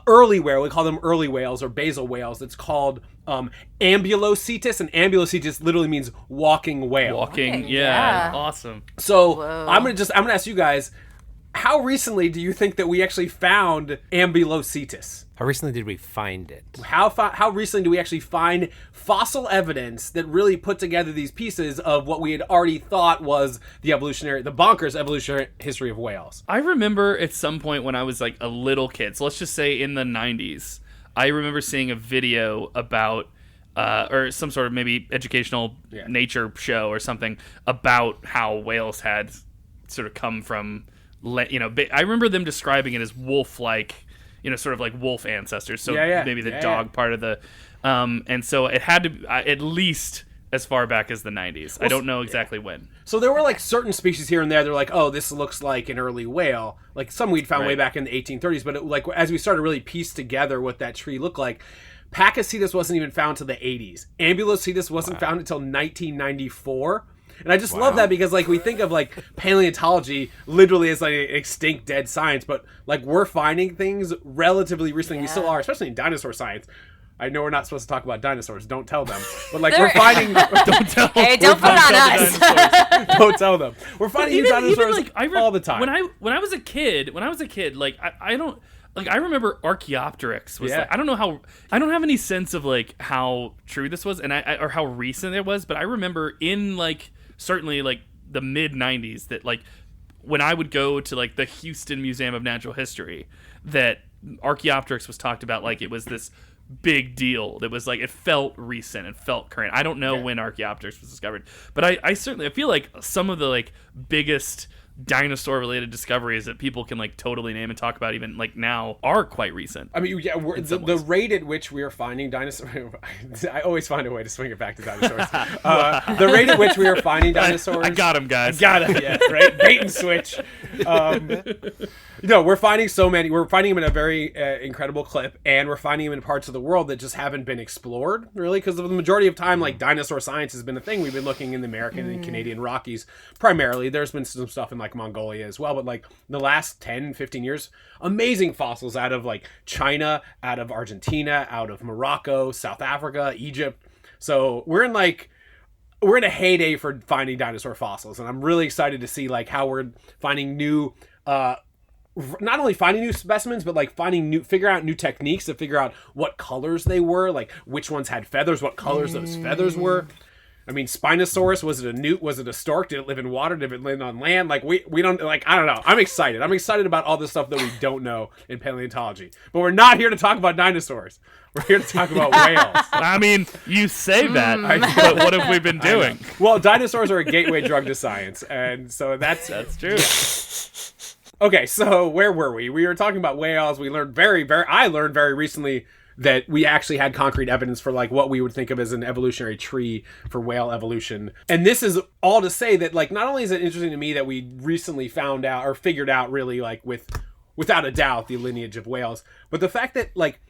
D: early whale. We call them early whales or basal whales. It's called Ambulocetus, and Ambulocetus literally means walking whale.
B: Walking,
C: yeah.
B: Awesome.
D: So I'm gonna ask you guys, how recently do you think that we actually found Ambulocetus?
A: How recently did we find it?
D: How recently do we actually find fossil evidence that really put together these pieces of what we had already thought was the bonkers evolutionary history of whales?
B: I remember at some point when I was like a little kid, so let's just say in the 90s, I remember seeing a video about or some sort of maybe educational nature show or something about how whales had sort of come from, I remember them describing it as wolf-like, sort of like wolf ancestors. So maybe the dog part of the, and so it had to at least as far back as the 90s. I don't know exactly when.
D: So there were like certain species here and there. They're like, oh, this looks like an early whale. Like some we'd found way back in the 1830s. But as we started to really piece together what that tree looked like, Pakicetus wasn't even found till the 80s. Ambulocetus wasn't found until 1994. And I just love that because, like, we think of, like, paleontology literally as, like, an extinct dead science, but, like, we're finding things relatively recently. We still are, especially in dinosaur science. I know we're not supposed to talk about dinosaurs. Don't tell them. But, like, we're finding...
B: Don't tell them.
C: Hey, don't put it on us.
D: Don't tell them. We're finding new dinosaurs all the time.
B: When I was a kid, like, I don't... Like, I remember Archaeopteryx was like, I don't have any sense of, like, how true this was or how recent it was, but I remember in, like... certainly like the mid 90s that like when I would go to like the Houston Museum of Natural History that Archaeopteryx was talked about like it was this big deal that was like it felt recent, it felt current. I don't know when Archaeopteryx was discovered, but I certainly feel like some of the like biggest dinosaur related discoveries that people can like totally name and talk about even like now are quite recent.
D: I mean, the rate at which we are finding dinosaurs. I always find a way to swing it back to dinosaurs. The rate at which we are finding dinosaurs.
B: I got him, guys.
D: Got him. Yeah, right. Bait and switch. We're finding so many. We're finding them in a very incredible clip, and we're finding them in parts of the world that just haven't been explored, really, because the majority of time, like dinosaur science has been a thing. We've been looking in the American and Canadian Rockies primarily. There's been some stuff in like Mongolia as well, but like the last 10, 15 years, amazing fossils out of like China, out of Argentina, out of Morocco, South Africa, Egypt. So we're in a heyday for finding dinosaur fossils, and I'm really excited to see like how we're finding new not only finding new specimens, but like figure out new techniques to figure out what colors they were, like which ones had feathers, what colors those feathers were. I mean, Spinosaurus, was it a newt? Was it a stork? Did it live in water? Did it live on land? Like, we don't, like, I don't know. I'm excited. I'm excited about all the stuff that we don't know in paleontology. But we're not here to talk about dinosaurs. We're here to talk about whales.
B: I mean, you say that, but what have we been doing?
D: Well, dinosaurs are a gateway drug to science, and so that's
B: true.
D: Yeah. Okay, so where were we? We were talking about whales. We learned I learned very recently that we actually had concrete evidence for like what we would think of as an evolutionary tree for whale evolution. And this is all to say that like not only is it interesting to me that we recently found out or figured out really like without a doubt the lineage of whales, but the fact that like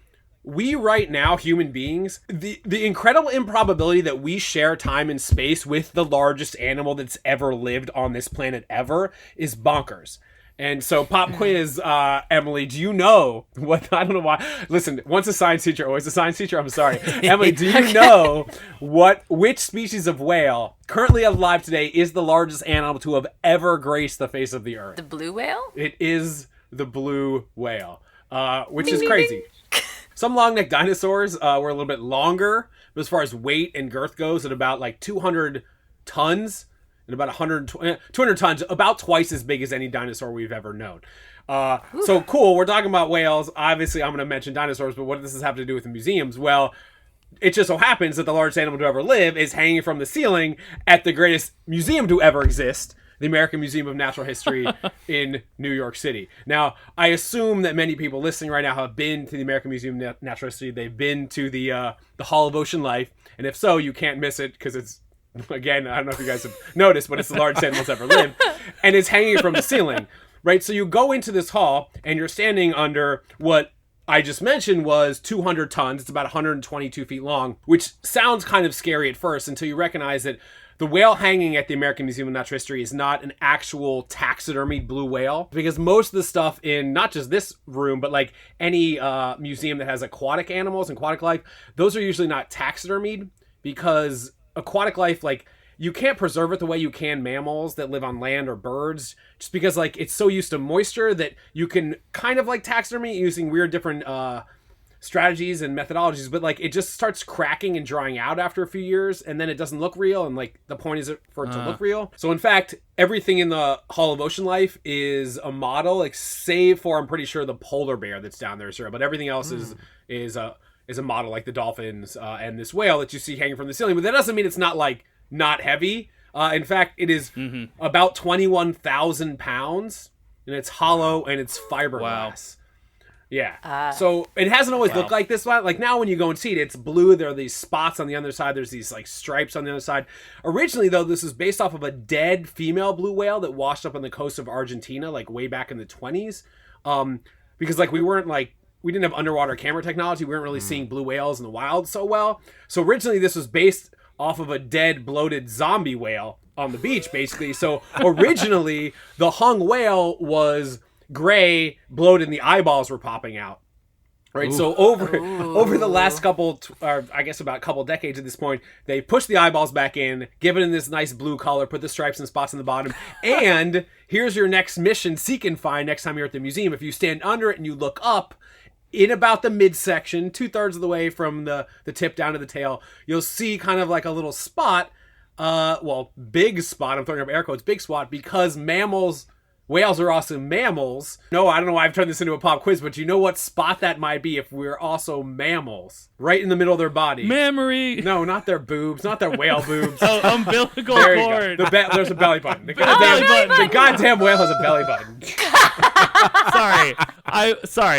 D: we right now, human beings, the incredible improbability that we share time and space with the largest animal that's ever lived on this planet ever is bonkers. And so, pop quiz, Emily, do you know what? I don't know why. Listen, once a science teacher, always a science teacher. I'm sorry, Emily. Do you know which species of whale currently alive today is the largest animal to have ever graced the face of the earth?
C: The blue whale?
D: It is the blue whale, which is crazy. Some long-necked dinosaurs were a little bit longer, but as far as weight and girth goes, at about like 200 tons. And about 200 tons, about twice as big as any dinosaur we've ever known. So cool, we're talking about whales. Obviously, I'm going to mention dinosaurs, but what does this have to do with the museums? Well, it just so happens that the largest animal to ever live is hanging from the ceiling at the greatest museum to ever exist, the American Museum of Natural History in New York City. Now, I assume that many people listening right now have been to the American Museum of Natural History. They've been to the Hall of Ocean Life. And if so, you can't miss it because it's, again, I don't know if you guys have noticed, but it's the largest animal that's ever lived. And it's hanging from the ceiling, right? So you go into this hall and you're standing under what I just mentioned was 200 tons. It's about 122 feet long, which sounds kind of scary at first until you recognize that the whale hanging at the American Museum of Natural History is not an actual taxidermied blue whale, because most of the stuff in not just this room, but like any museum that has aquatic animals and aquatic life, those are usually not taxidermied, because aquatic life, like, you can't preserve it the way you can mammals that live on land or birds, just because like it's so used to moisture that you can kind of like taxidermy using weird different strategies and methodologies, but like it just starts cracking and drying out after a few years, and then it doesn't look real, and like the point is for it to look real. So in fact, everything in the Hall of Ocean Life is a model, like save for, I'm pretty sure, the polar bear that's down there, sure, but everything else is a model, like the dolphins and this whale that you see hanging from the ceiling. But that doesn't mean it's not like not heavy. In fact, it is about 21,000 pounds, and it's hollow and it's fiberglass.
B: Wow.
D: Yeah. So it hasn't always looked like this. Like now when you go and see it, it's blue. There are these spots on the other side. There's these like stripes on the other side. Originally, though, this is based off of a dead female blue whale that washed up on the coast of Argentina, like way back in the 20s. Because like we didn't have underwater camera technology. We weren't really seeing blue whales in the wild so well. So originally this was based off of a dead, bloated zombie whale on the beach, basically. So originally the hung whale was gray, bloated, and the eyeballs were popping out. Right. Ooh. So over the last couple, or I guess about a couple decades at this point, they pushed the eyeballs back in, give it this nice blue color, put the stripes and spots on the bottom, and here's your next mission, seek and find, next time you're at the museum. If you stand under it and you look up, in about the midsection, 2/3 of the way from the tip down to the tail, you'll see kind of like a little spot, big spot, I'm throwing up air quotes, big spot, because whales are also mammals. No, I don't know why I've turned this into a pop quiz, but you know what spot that might be if we're also mammals? Right in the middle of their body.
B: Mammary.
D: No, not their boobs, not their whale boobs.
B: Umbilical
D: there
B: cord.
D: You go. There's a belly button. The goddamn whale has a belly button.
B: Sorry.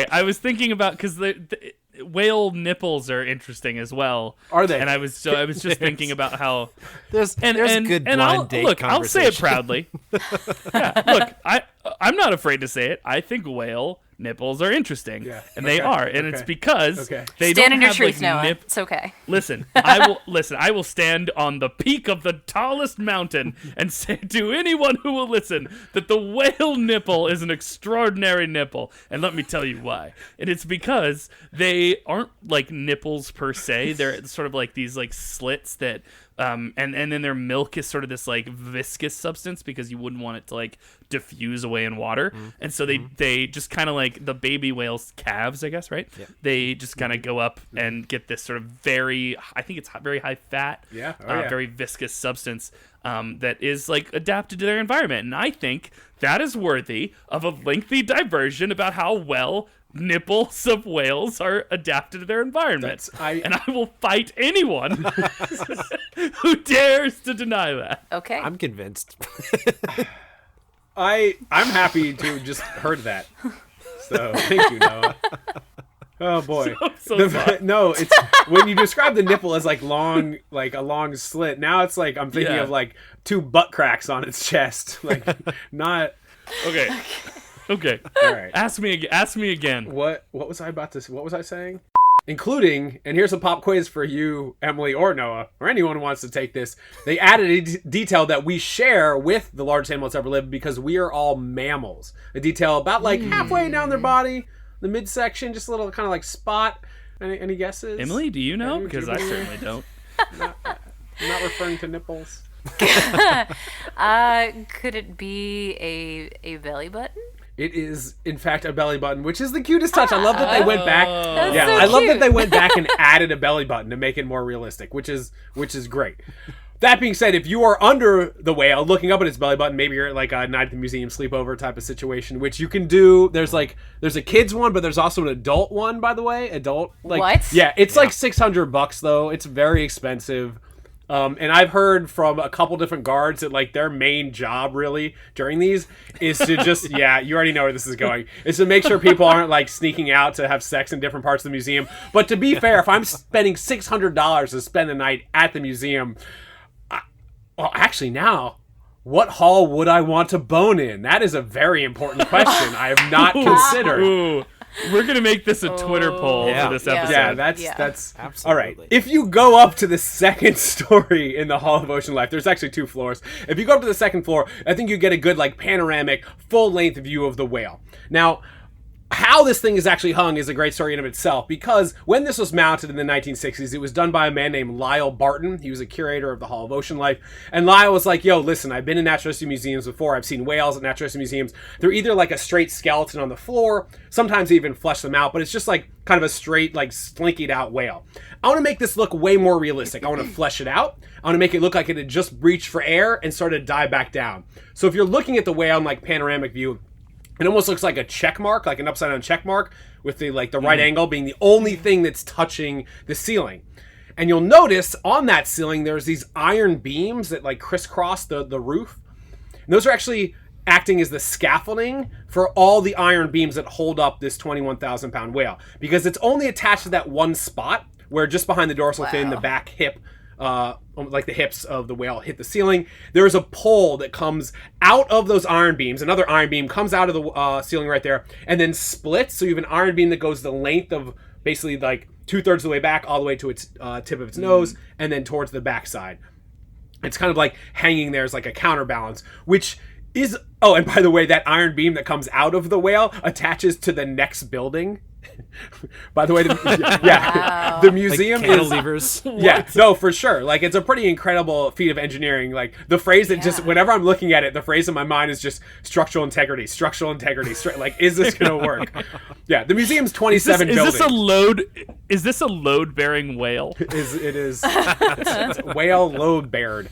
B: I was thinking about, because the whale nipples are interesting as well.
D: Are they?
B: And I was just thinking about how
A: there's good blind date conversation.
B: I'll say it proudly. Yeah, look, I'm not afraid to say it. I think whale nipples are interesting, and they are, and it's because they
C: stand
B: don't
C: in your
B: have
C: truth,
B: like
C: Noah. It's okay.
B: Listen, I will stand on the peak of the tallest mountain and say to anyone who will listen that the whale nipple is an extraordinary nipple, and let me tell you why. And it's because they aren't like nipples per se. They're sort of like these like slits that and then their milk is sort of this like viscous substance, because you wouldn't want it to like diffuse away in water. And so they just kind of like the baby whale's calves, I guess, right?
A: Yep.
B: They just kind of go up and get this sort of very high fat, very viscous substance that is like adapted to their environment. And I think that is worthy of a lengthy diversion about how well nipples of whales are adapted to their environment. And I will fight anyone who dares to deny that.
C: Okay.
A: I'm convinced.
D: I'm happy to just heard that. So thank you, Noah. Oh boy. No, it's when you describe the nipple as like long, like a long slit. Now it's like I'm thinking of like two butt cracks on its chest, like not.
B: Okay.
D: All right.
B: Ask me again.
D: What was I about to say? What was I saying? Including, and here's a pop quiz for you, Emily or Noah, or anyone who wants to take this. They added a detail that we share with the largest animal that's ever lived, because we are all mammals. A detail about like halfway down their body, the midsection, just a little kind of like spot. Any guesses?
B: Emily, do you know? Because I certainly don't.
D: I'm not referring to nipples.
C: Could it be a belly button?
D: It is, in fact, a belly button, which is the cutest touch. I love that they went back.
C: That's
D: Yeah,
C: so
D: I love
C: cute.
D: that they went back and added a belly button to make it more realistic, which is great. That being said, if you are under the whale looking up at its belly button, maybe you're at like a night at the museum sleepover type of situation, which you can do. There's a kids one, but there's also an adult one, by the way. What? Yeah, it's like $600 though. It's very expensive. And I've heard from a couple different guards that like their main job really during these is to just you already know where this is going, is to make sure people aren't like sneaking out to have sex in different parts of the museum. But to be fair, if I'm spending $600 to spend the night at the museum, well, actually now, what hall would I want to bone in? That is a very important question I have not considered.
B: Ooh. We're going to make this a Twitter poll for this episode.
D: Yeah, that's
A: Absolutely.
D: all right. If you go up to the second story in the Hall of Ocean Life, there's actually 2 floors. If you go up to the second floor, I think you get a good like panoramic, full-length view of the whale. Now, how this thing is actually hung is a great story in of itself, because when this was mounted in the 1960s, it was done by a man named Lyle Barton. He was a curator of the Hall of Ocean Life. And Lyle was like, yo, listen, I've been in natural history museums before. I've seen whales at natural history museums. They're either like a straight skeleton on the floor. Sometimes they even flesh them out, but it's just like kind of a straight, like slinkied out whale. I want to make this look way more realistic. I want to flesh it out. I want to make it look like it had just breached for air and started to dive back down. So if you're looking at the whale in like panoramic view, it almost looks like a check mark, like an upside down check mark, with the like the right angle being the only thing that's touching the ceiling. And you'll notice on that ceiling there's these iron beams that like crisscross the roof. And those are actually acting as the scaffolding for all the iron beams that hold up this 21,000 pound whale, because it's only attached to that one spot where just behind the dorsal fin, the back hip, like the hips of the whale hit the ceiling. There's a pole that comes out of those iron beams. Another iron beam comes out of the ceiling right there and then splits. So you have an iron beam that goes the length of basically like 2/3 of the way back, all the way to its tip of its nose, and then towards the backside. It's kind of like hanging there as like a counterbalance, which is, oh, and by the way, that iron beam that comes out of the whale attaches to the next building. By the way, the museum
A: like cantilevers.
D: No, for sure. Like, it's a pretty incredible feat of engineering. Like, the phrase that just, whenever I'm looking at it, the phrase in my mind is just structural integrity. Like, is this going to work? Yeah, the museum's 27 buildings.
B: Is this a load-bearing whale?
D: It is. It's whale load-beared.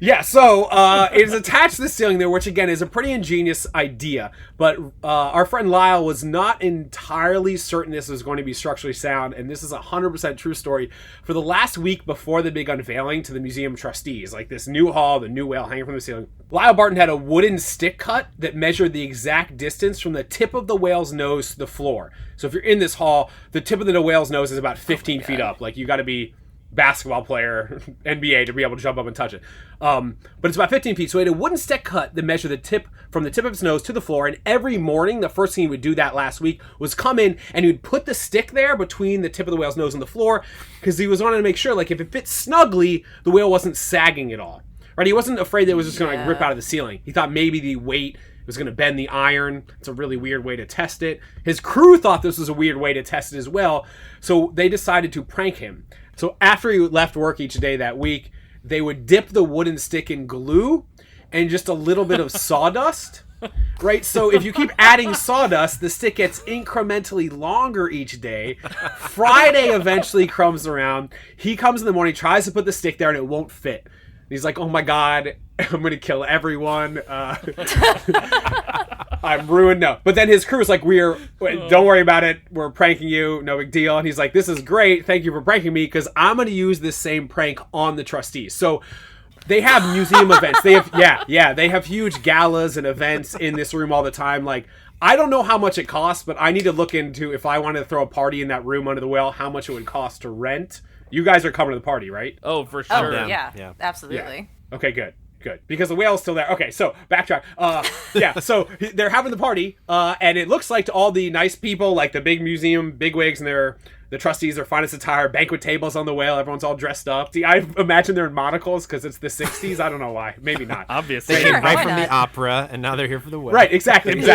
D: Yeah, so it is attached to the ceiling there, which again is a pretty ingenious idea. But our friend Lyle was not entirely certain this was going to be structurally sound, and this is a 100% true story. For the last week before the big unveiling to the museum trustees, like this new hall, the new whale hanging from the ceiling, Lyle Barton had a wooden stick cut that measured the exact distance from the tip of the whale's nose to the floor. So if you're in this hall, the tip of the whale's nose is about 15 feet up. Like, you got to be basketball player, NBA, to be able to jump up and touch it. But it's about 15 feet. So he had a wooden stick cut that measured the tip from the tip of his nose to the floor. And every morning, the first thing he would do that last week was come in and he would put the stick there between the tip of the whale's nose and the floor, because he was wanting to make sure, like, if it fit snugly, the whale wasn't sagging at all. Right? He wasn't afraid that it was just going to like rip out of the ceiling. He thought maybe the weight was going to bend the iron. It's a really weird way to test it. His crew thought this was a weird way to test it as well. So they decided to prank him. So after he left work each day that week, they would dip the wooden stick in glue and just a little bit of sawdust, right? So if you keep adding sawdust, the stick gets incrementally longer each day. Friday eventually comes around. He comes in the morning, tries to put the stick there, and it won't fit. He's like, oh my God, I'm going to kill everyone. I'm ruined. No. But then his crew's like, don't worry about it. We're pranking you. No big deal. And he's like, this is great. Thank you for pranking me, because I'm going to use this same prank on the trustees. So they have museum events. They have huge galas and events in this room all the time. Like, I don't know how much it costs, but I need to look into, if I wanted to throw a party in that room under the whale, how much it would cost to rent. You guys are coming to the party, right?
B: Oh, for sure.
C: Oh, yeah. Absolutely.
D: Yeah. Okay, good. Because the whale's still there. Okay, so backtrack. So they're having the party, and it looks like to all the nice people, like the big museum bigwigs and the trustees, their finest attire, banquet tables on the whale, everyone's all dressed up. See, I imagine they're in monocles because it's the 60s. I don't know why. Maybe not.
B: Obviously.
A: They came right from
C: not?
A: the opera, and now they're here for the whale.
D: Right, exactly.
B: If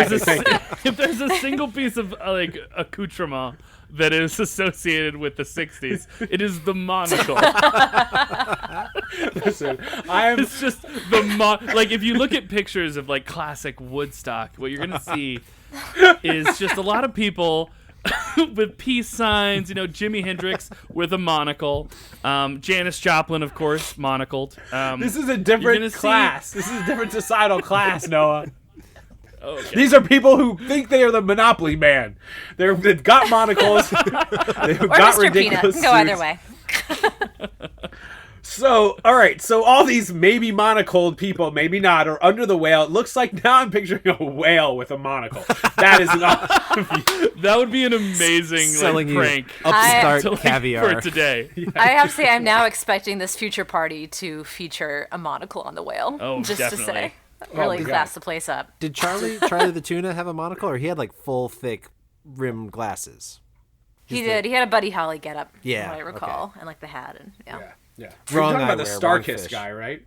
B: there's a single piece of like accoutrement that is associated with the 60s, it is the monocle.
D: Listen,
B: it's just the like, if you look at pictures of like classic Woodstock, what you're gonna see is just a lot of people with peace signs, Jimi Hendrix with a monocle, Janis Joplin, of course, monocled.
D: This is a different class. This is a different societal class, Noah.
B: Okay.
D: These are people who think they are the Monopoly man. They've got monocles. They've
C: Or
D: got
C: Mr. Peanut.
D: ridiculous
C: Can go either
D: suits.
C: way.
D: So, all right. So all these maybe monocled people, maybe not, are under the whale. It looks like now I'm picturing a whale with a monocle. That is not.
B: That would be an amazing
A: Selling you
B: prank
A: upstart
B: to,
A: caviar.
B: for today.
C: I have to say, I'm now expecting this future party to feature a monocle on the whale.
B: Oh,
C: just
B: definitely.
C: to say, really
D: my God.
C: class the place up.
A: Did Charlie the tuna have a monocle, or he had like full thick rimmed glasses?
C: He did. He had a Buddy Holly getup.
A: Yeah,
C: from what I recall, and like the hat and
D: Yeah.
A: Wrong
D: We're talking about the
A: eyewear,
D: Star
A: wrong
D: Kiss
A: fish.
D: guy, right?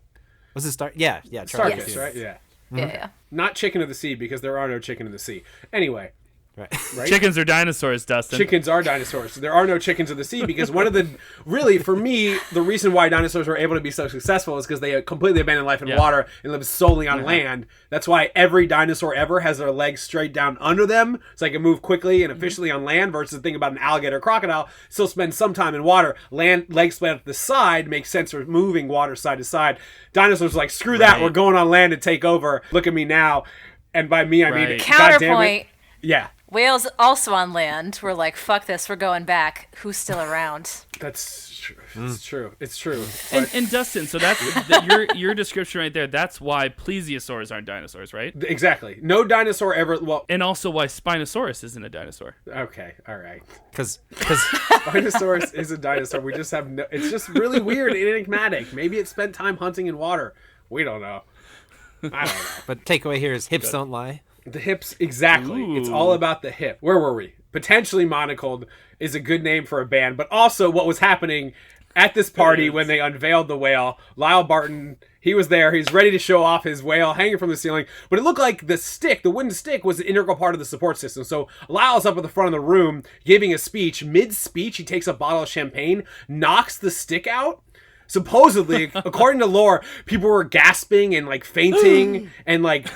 A: Was it Star? Yeah, Charlie.
D: Star
C: Yes.
D: Kiss, right? Yeah.
C: yeah.
D: Not Chicken of the Sea, because there are no Chicken of the Sea. Anyway.
A: Right.
D: Right?
B: Chickens are dinosaurs, Dustin.
D: Chickens are dinosaurs. So there are no chickens of the sea, because one of the, really, for me, the reason why dinosaurs were able to be so successful is because they completely abandoned life in water and lived solely on land. That's why every dinosaur ever has their legs straight down under them, so they can move quickly and efficiently on land, versus the thing about an alligator or crocodile, still spend some time in water. Land, legs spread at the side, makes sense for moving water side to side. Dinosaurs are like, screw that, we're going on land to take over. Look at me now. And by me, I mean,
B: Right.
D: goddamn it.
C: Counterpoint.
D: Yeah.
C: Whales also on land. We're like, fuck this. We're going back. Who's still around?
D: That's true. It's true. It's true.
B: And Dustin, so that's your description right there. That's why plesiosaurs aren't dinosaurs, right?
D: Exactly. No dinosaur ever. Well,
B: And also why Spinosaurus isn't a dinosaur.
D: okay. All right.
A: Because
D: Spinosaurus is a dinosaur. We just have no. It's just really weird and enigmatic. Maybe it spent time hunting in water. We don't know. I don't know.
A: but takeaway here is hips don't lie.
D: The hips, exactly.
B: Ooh.
D: It's all about the hip. Where were we? Potentially Monocled is a good name for a band, but also what was happening at this party when they unveiled the whale. Lyle Barton, he was there. He's ready to show off his whale hanging from the ceiling, but it looked like the stick, the wooden stick, was an integral part of the support system. So Lyle's up at the front of the room giving a speech. Mid-speech, he takes a bottle of champagne, knocks the stick out. Supposedly, according to lore, people were gasping and like fainting and like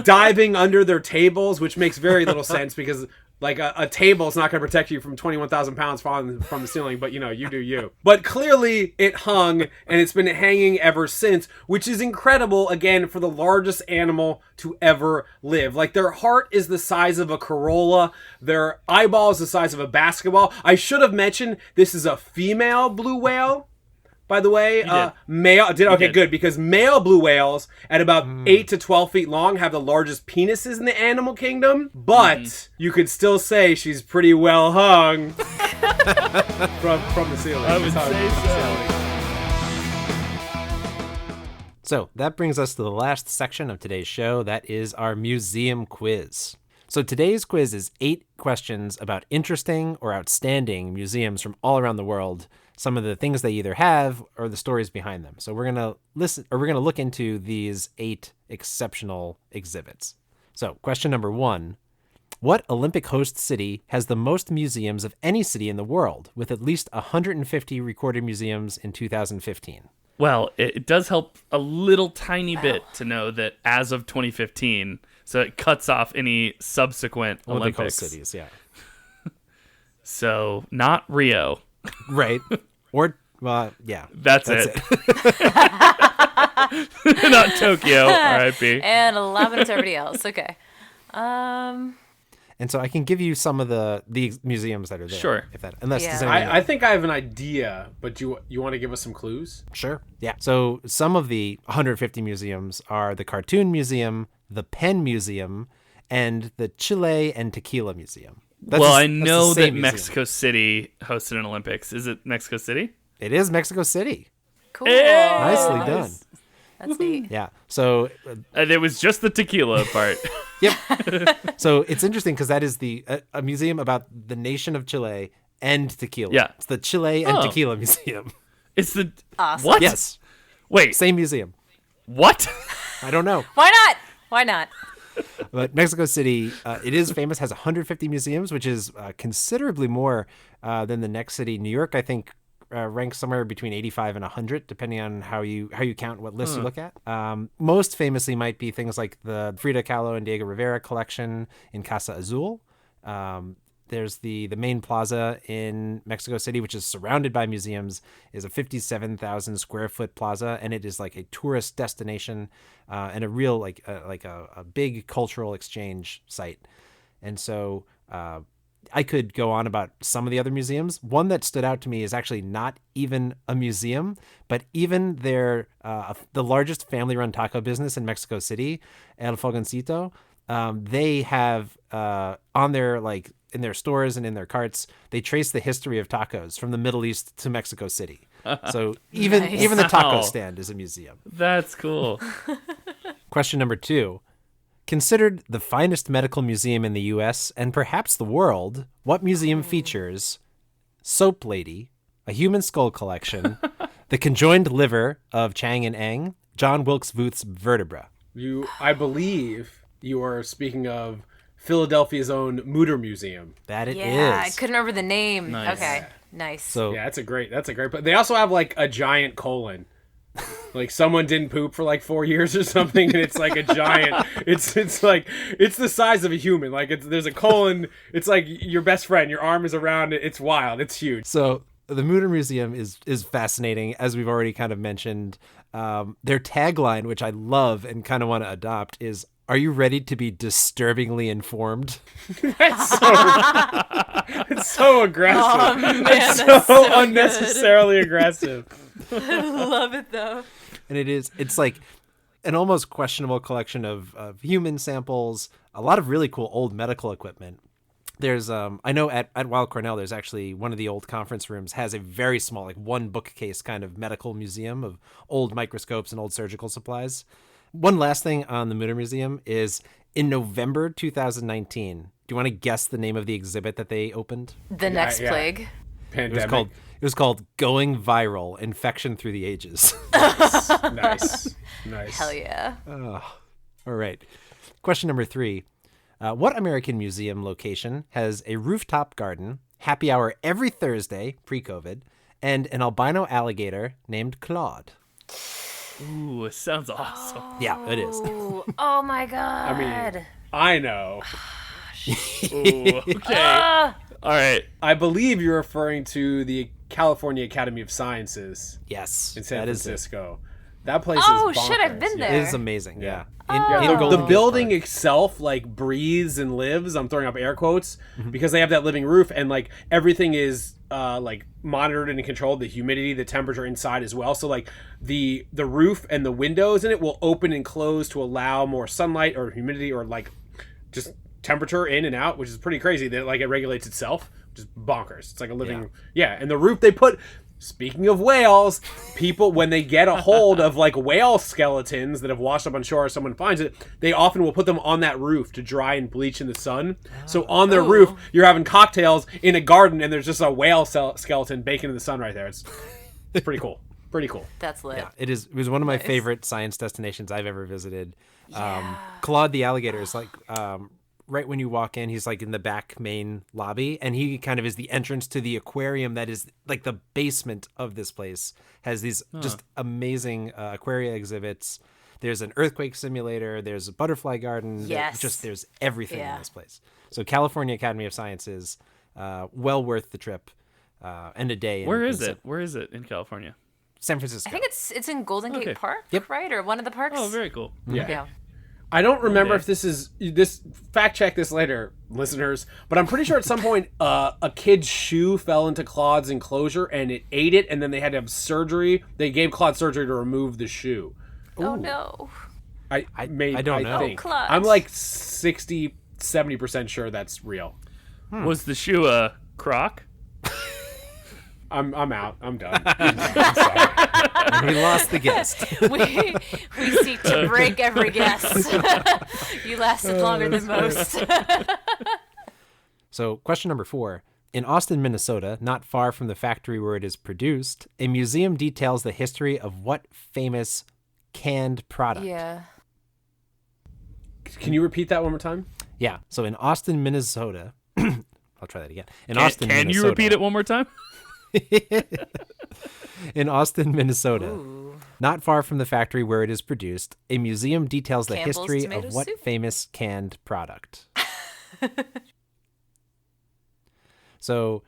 D: diving under their tables, which makes very little sense because like a table is not going to protect you from 21,000 pounds falling from the ceiling, but you do you. But clearly it hung, and it's been hanging ever since, which is incredible, again, for the largest animal to ever live. Like, their heart is the size of a Corolla, their eyeball is the size of a basketball. I should have mentioned this is a female blue whale. By the way, male did okay, good, because male blue whales at about 8 to 12 feet long have the largest penises in the animal kingdom, but you could still say she's pretty well hung from the ceiling.
B: I would say so.
A: So that brings us to the last section of today's show. That is our museum quiz. So today's quiz is 8 questions about interesting or outstanding museums from all around the world. Some of the things they either have or the stories behind them. So we're going to look into these 8 exceptional exhibits. So question number 1, what Olympic host city has the most museums of any city in the world, with at least 150 recorded museums in 2015?
B: Well, it does help a little tiny bit to know that as of 2015, so it cuts off any subsequent
A: Olympic
B: Olympics.
A: host cities, yeah.
B: So not Rio.
A: Right. Or, yeah.
B: That's it. Not Tokyo, R.I.P.
C: And 11 is everybody else. Okay.
A: And so I can give you some of the museums that are there.
B: Sure.
A: Unless
C: Yeah.
A: does anyone know?
D: I think I have an idea, but you want to give us some clues?
A: Sure. Yeah. So some of the 150 museums are the Cartoon Museum, the Pen Museum, and the Chile and Tequila Museum.
B: I know
A: the
B: that
A: same museum.
B: Mexico City hosted an Olympics. Is it Mexico City?
A: It is Mexico City.
C: Cool.
A: Nicely done.
C: That's neat.
A: Yeah. So,
B: And it was just the tequila part.
A: yep. So it's interesting because that is a museum about the nation of Chile and tequila.
B: Yeah.
A: It's the Chile and
B: Oh.
A: Tequila Museum.
B: It's the
C: Awesome.
B: what?
A: Yes.
B: Wait,
A: Same museum.
B: what?
A: I don't know.
C: Why not? Why not?
A: But Mexico City, it is famous, has 150 museums, which is considerably more than the next city. New York, I think, ranks somewhere between 85 and 100, depending on how you count, what list you look at. Most famously might be things like the Frida Kahlo and Diego Rivera collection in Casa Azul. There's the main plaza in Mexico City, which is surrounded by museums, is a 57,000 square foot plaza, and it is like a tourist destination and a real like a big cultural exchange site. And so I could go on about some of the other museums. One that stood out to me is actually not even a museum, but even their the largest family-run taco business in Mexico City, El Fogoncito. They have on their in their stores and in their carts, they trace the history of tacos from the Middle East to Mexico City. So even the taco stand is a museum.
B: That's cool.
A: Question number 2. Considered the finest medical museum in the U.S. and perhaps the world, what museum features Soap Lady, a human skull collection, the conjoined liver of Chang and Eng, John Wilkes Booth's vertebra?
D: I believe you are speaking of Philadelphia's own Mutter Museum.
A: That it is.
C: Yeah, I couldn't remember the name.
B: Nice.
C: Okay, nice.
A: So
D: Yeah, that's a great. But they also have like a giant colon. Like someone didn't poop for like 4 years or something, and it's like a giant. It's like it's the size of a human. Like there's a colon. It's like your best friend. Your arm is around it. It's wild. It's huge.
A: So the Mutter Museum is fascinating, as we've already kind of mentioned. Their tagline, which I love and kind of want to adopt, is "Are you ready to be disturbingly informed?"
D: It's so aggressive.
C: Oh, man,
D: it's
C: that's
D: so
C: so
D: unnecessarily aggressive.
C: I love it though.
A: And it's like an almost questionable collection of human samples, a lot of really cool old medical equipment. There's I know at Weill Cornell there's actually one of the old conference rooms has a very small, like one bookcase kind of medical museum of old microscopes and old surgical supplies. One last thing on the Mutter Museum is in November 2019. Do you want to guess the name of the exhibit that they opened?
C: The next plague.
D: Pandemic.
A: It was called Going Viral: Infection Through the Ages.
D: Nice.
C: Hell yeah.
A: All right. Question number 3. What American museum location has a rooftop garden, happy hour every Thursday, pre-COVID, and an albino alligator named Claude?
B: Ooh, it sounds awesome.
A: Yeah, it is.
C: Ooh, oh my god.
D: I mean, I know.
B: Ooh, okay. All right.
D: I believe you're referring to the California Academy of Sciences
A: Yes,
D: in San
A: that is it.
D: Francisco. That place
C: Oh
D: is bonkers.
C: shit, I've been there.
A: It is amazing. Yeah.
D: Yeah, the
A: Golden Gate
D: building
A: Park.
D: itself like breathes and lives. I'm throwing up air quotes because they have that living roof and like everything is like monitored and controlled. The humidity, the temperature inside as well. So like the roof and the windows in it will open and close to allow more sunlight or humidity or like just temperature in and out, which is pretty crazy. That like it regulates itself, which is bonkers. It's like a living And the roof they put. Speaking of whales, people, when they get a hold of like whale skeletons that have washed up on shore or someone finds it, they often will put them on that roof to dry and bleach in the sun. So on their roof, you're having cocktails in a garden and there's just a whale skeleton baking in the sun right there. It's pretty cool. Pretty cool.
C: That's lit.
A: Yeah, it was one of my favorite science destinations I've ever visited. Claude the alligator is like right when you walk in, he's like in the back main lobby, and he kind of is the entrance to the aquarium that is like the basement of this place. Has these just amazing aquaria exhibits. There's an earthquake simulator. There's a butterfly garden.
C: Yes.
A: There's everything in this place. So California Academy of Sciences, well worth the trip and a day.
B: Where is it? Where is it in California?
A: San Francisco.
C: I think it's in Golden Gate Park,
A: Yep.
C: right? Or one of the parks.
B: Oh, very cool.
C: Yeah.
D: I don't remember if this fact check this later, listeners, but I'm pretty sure at some point a kid's shoe fell into Claude's enclosure and it ate it, and then they had to have surgery. They gave Claude surgery to remove the shoe.
C: Oh no.
A: I don't know.
D: Think.
C: Claude.
D: I'm like 60, 70% sure that's real.
B: Was the shoe a croc?
D: I'm out. I'm done. I'm sorry.
A: We lost the guest.
C: we seek to break every guess. You lasted longer than most.
A: So, question number 4. In Austin, Minnesota, not far from the factory where it is produced, a museum details the history of what famous canned product?
C: Yeah.
D: Can you repeat that one more time?
A: Yeah. So, in Austin, Minnesota, I'll try that again. In
B: Can
A: Austin,
B: you
A: Minnesota,
B: repeat it one more time?
A: In Austin, Minnesota, not far from the factory where it is produced, a museum details the
C: Campbell's
A: history
C: tomato
A: of what
C: soup?
A: famous canned product. So,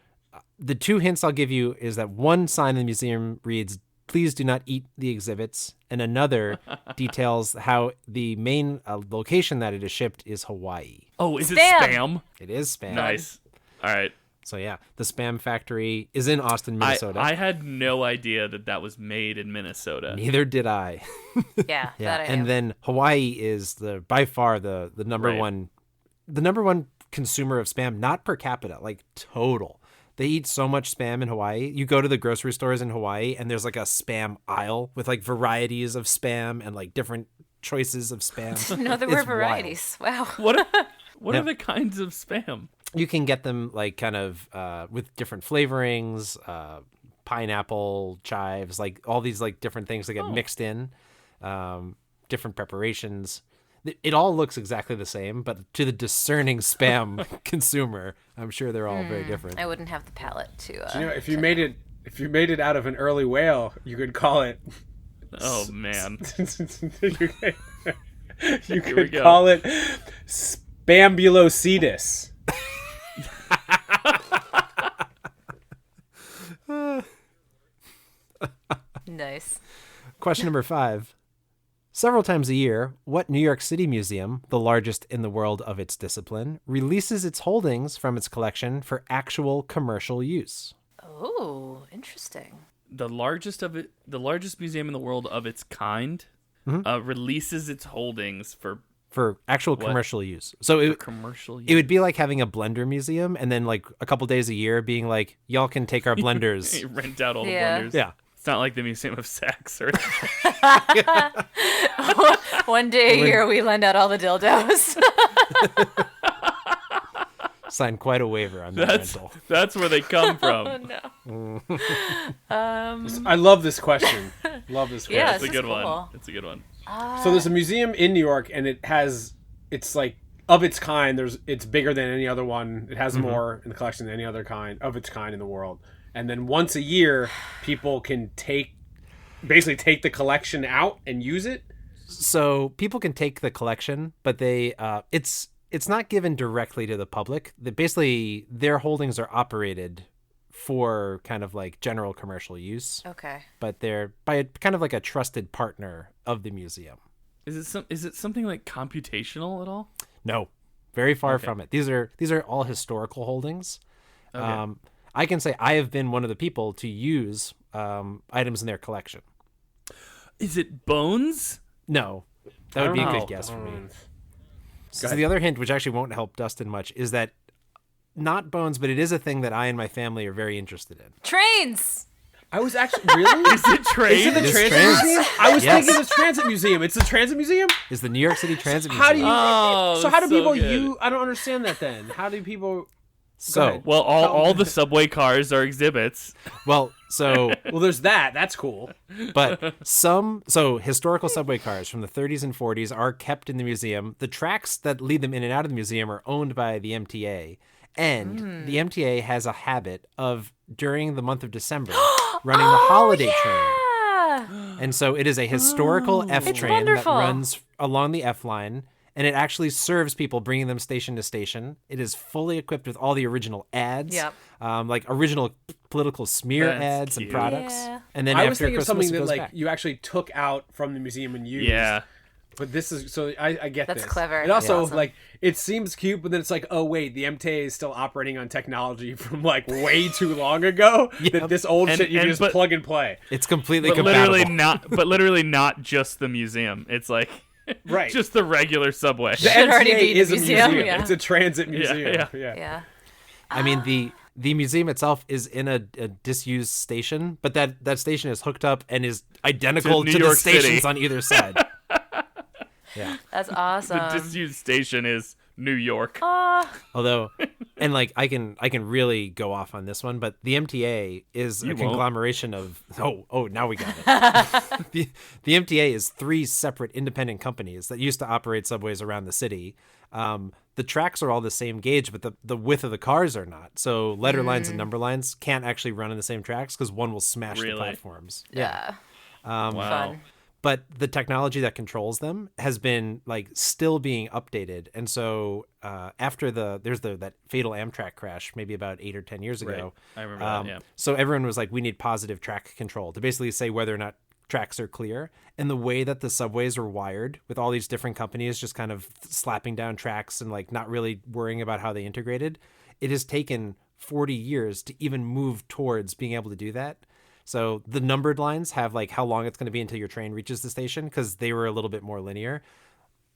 A: the 2 hints I'll give you is that one sign in the museum reads, "Please do not eat the exhibits," and another details how the main location that it is shipped is Hawaii.
B: Oh, is it
C: Spam.
B: spam?
A: It is spam.
B: Nice. All right.
A: So yeah, the Spam Factory is in Austin, Minnesota.
B: I had no idea that was made in Minnesota.
A: Neither did I.
C: Yeah,
A: Yeah,
C: that I
A: and
C: am.
A: then Hawaii is by far the number
B: Right.
A: one consumer of Spam, not per capita, like total. They eat so much Spam in Hawaii. You go to the grocery stores in Hawaii and there's like a Spam aisle with like varieties of Spam and like different choices of Spam.
C: No, there
A: It's
C: were
A: wild.
C: varieties. Wow.
B: What
A: Yeah.
B: are the kinds of Spam?
A: You can get them like kind of with different flavorings, pineapple, chives, like all these like different things that get mixed in, different preparations. It all looks exactly the same, but to the discerning Spam consumer, I'm sure they're all very different.
C: I wouldn't have the palate to.
D: You know, if you made it out of an early whale, you could call it.
B: Oh man.
D: you
B: we
D: could
B: go.
D: call it Spambulocetus.
C: Nice.
A: Question number 5. Several times a year, what New York City museum, the largest in the world of its discipline, releases its holdings from its collection for actual commercial use?
C: Oh, interesting.
B: The largest museum in the world of its kind releases its holdings
A: For actual commercial use. So it
B: commercial use.
A: it would be like having a blender museum and then like a couple days a year being like, y'all can take our blenders.
B: Rent out all the
C: Yeah.
B: blenders.
A: Yeah.
B: It's not like the Museum of Sex or
C: One day a year, we lend out all the dildos.
A: Signed quite a waiver on that rental.
B: that's where they come from.
C: No.
D: I love this question. Love this question.
C: Yeah,
B: It's a
C: this
B: good
C: is
B: one.
C: cool.
B: It's a good one.
D: So there's a museum in New York, and it's like of its kind. It's bigger than any other one. It has more in the collection than any other kind of its kind in the world. And then once a year, people can basically take the collection out and use it.
A: So people can take the collection, but it's not given directly to the public. Basically, their holdings are operated for kind of like general commercial use,
C: Okay.
A: but they're by kind of like a trusted partner of the museum.
B: Is it something like computational at all?
A: No, very far from it. These are all historical holdings.
B: Okay.
A: I can say I have been one of the people to use items in their collection.
B: Is it bones?
A: No, that would be a
B: don't
A: good
B: know.
A: guess for me. So
D: ahead.
A: the other hint, which actually won't help Dustin much, is that not bones, but it is a thing that I and my family are very interested in.
C: Trains.
D: I was actually really.
B: Is it train?
D: Is it the
A: It is
D: transit
A: trains.
D: museum? I was
A: Yes.
D: thinking it's transit museum. It's the transit museum.
A: Is the New York City Transit
D: How do
A: Museum.
D: you?
B: Oh,
D: so how do
B: so
D: people
B: good.
D: use? I don't understand that. Then how do people?
A: So
D: ahead.
B: Well, all the subway cars are exhibits.
A: well, so
D: Well, there's that. That's cool.
A: but historical subway cars from the 30s and 40s are kept in the museum. The tracks that lead them in and out of the museum are owned by the MTA, and the MTA has a habit of during the month of December running the holiday train.
C: Yeah.
A: And so it is a historical F
C: It's
A: train
C: wonderful.
A: that runs along the F line, and it actually serves people, bringing them station to station. It is fully equipped with all the original ads,
C: Yep.
A: like original political smear
B: That's
A: ads and
B: cute.
A: products.
C: Yeah.
A: And then
D: I
A: after
D: was thinking of
A: Christmas,
D: something
A: it
D: that
A: goes
D: like
A: back.
D: you actually took out from the museum and used.
B: Yeah.
D: But this is so I get
C: That's
D: this.
C: clever.
D: And also
C: That's awesome.
D: like it seems cute, but then it's like, oh wait, the MTA is still operating on technology from like way too long ago. That this old
B: And-
D: shit you
B: and-
D: can just
B: but-
D: plug and play.
A: It's completely
B: But
A: compatible.
B: literally not just the museum. It's like
D: Right.
B: just the regular subway.
D: The
C: Should already
D: MTA
C: be in the
D: is a
C: museum,
D: museum.
C: yeah.
D: It's a transit museum.
B: yeah.
C: Yeah.
A: I mean, the museum itself is in a disused station, but that station is hooked up and is identical
B: To New
A: to the
B: York City.
A: stations on either side. Yeah.
C: That's awesome.
B: The disused station is New York.
A: Although, and like I can really go off on this one, but the MTA is a
B: won't.
A: conglomeration of now we got it. the MTA is 3 separate independent companies that used to operate subways around the city. The tracks are all the same gauge, but the width of the cars are not. So letter lines and number lines can't actually run in the same tracks because one will smash the
B: Really?
A: platforms.
C: yeah.
B: Wow.
C: Fun.
A: But the technology that controls them has been like still being updated. And so after there's that fatal Amtrak crash maybe about 8 or 10 years ago.
B: I remember that, yeah.
A: So everyone was like, we need positive track control to basically say whether or not tracks are clear. And the way that the subways are wired with all these different companies just kind of slapping down tracks and like not really worrying about how they integrated, it has taken 40 years to even move towards being able to do that. So the numbered lines have like how long it's going to be until your train reaches the station, because they were a little bit more linear.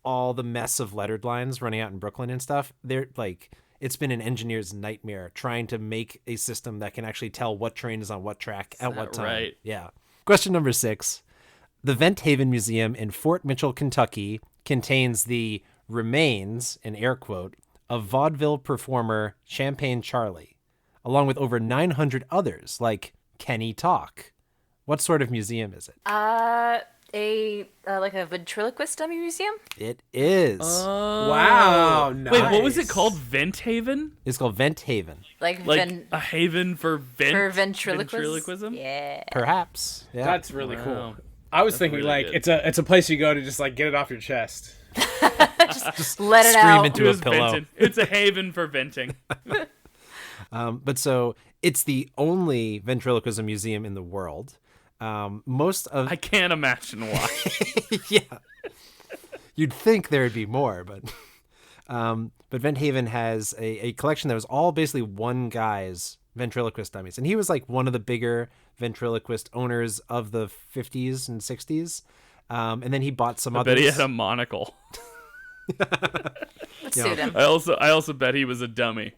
A: All the mess of lettered lines running out in Brooklyn and stuff, they're like, it's been an engineer's nightmare trying to make a system that can actually tell what train is on what track at what time.
B: Right.
A: Yeah. Question number 6. The Vent Haven Museum in Fort Mitchell, Kentucky contains the remains, in air quote, of vaudeville performer Champagne Charlie, along with over 900 others like Kenny Talk. What sort of museum is it?
C: Like a ventriloquist dummy museum?
A: It is.
D: Wow. Nice.
B: Wait, what was it called? Vent Haven?
A: It's called Vent Haven.
C: Like
B: a haven for ventriloquism?
C: Yeah.
A: Perhaps. Yeah.
D: That's really
B: Wow.
D: cool. I was thinking
B: really
D: like
B: good.
D: it's a place you go to just like get it off your chest.
C: Just let it
A: scream
C: out.
A: into
B: It
A: a
B: was
A: pillow.
B: venting. It's a haven for venting.
A: But so it's the only ventriloquism museum in the world. Most of
B: I can't imagine why.
A: yeah, you'd think there would be more, but Vent Haven has a collection that was all basically one guy's ventriloquist dummies, and he was like one of the bigger ventriloquist owners of the 50s and 60s. And then he bought some
B: I
A: others.
B: bet he had a monocle.
C: Suit him.
B: I also bet he was a dummy.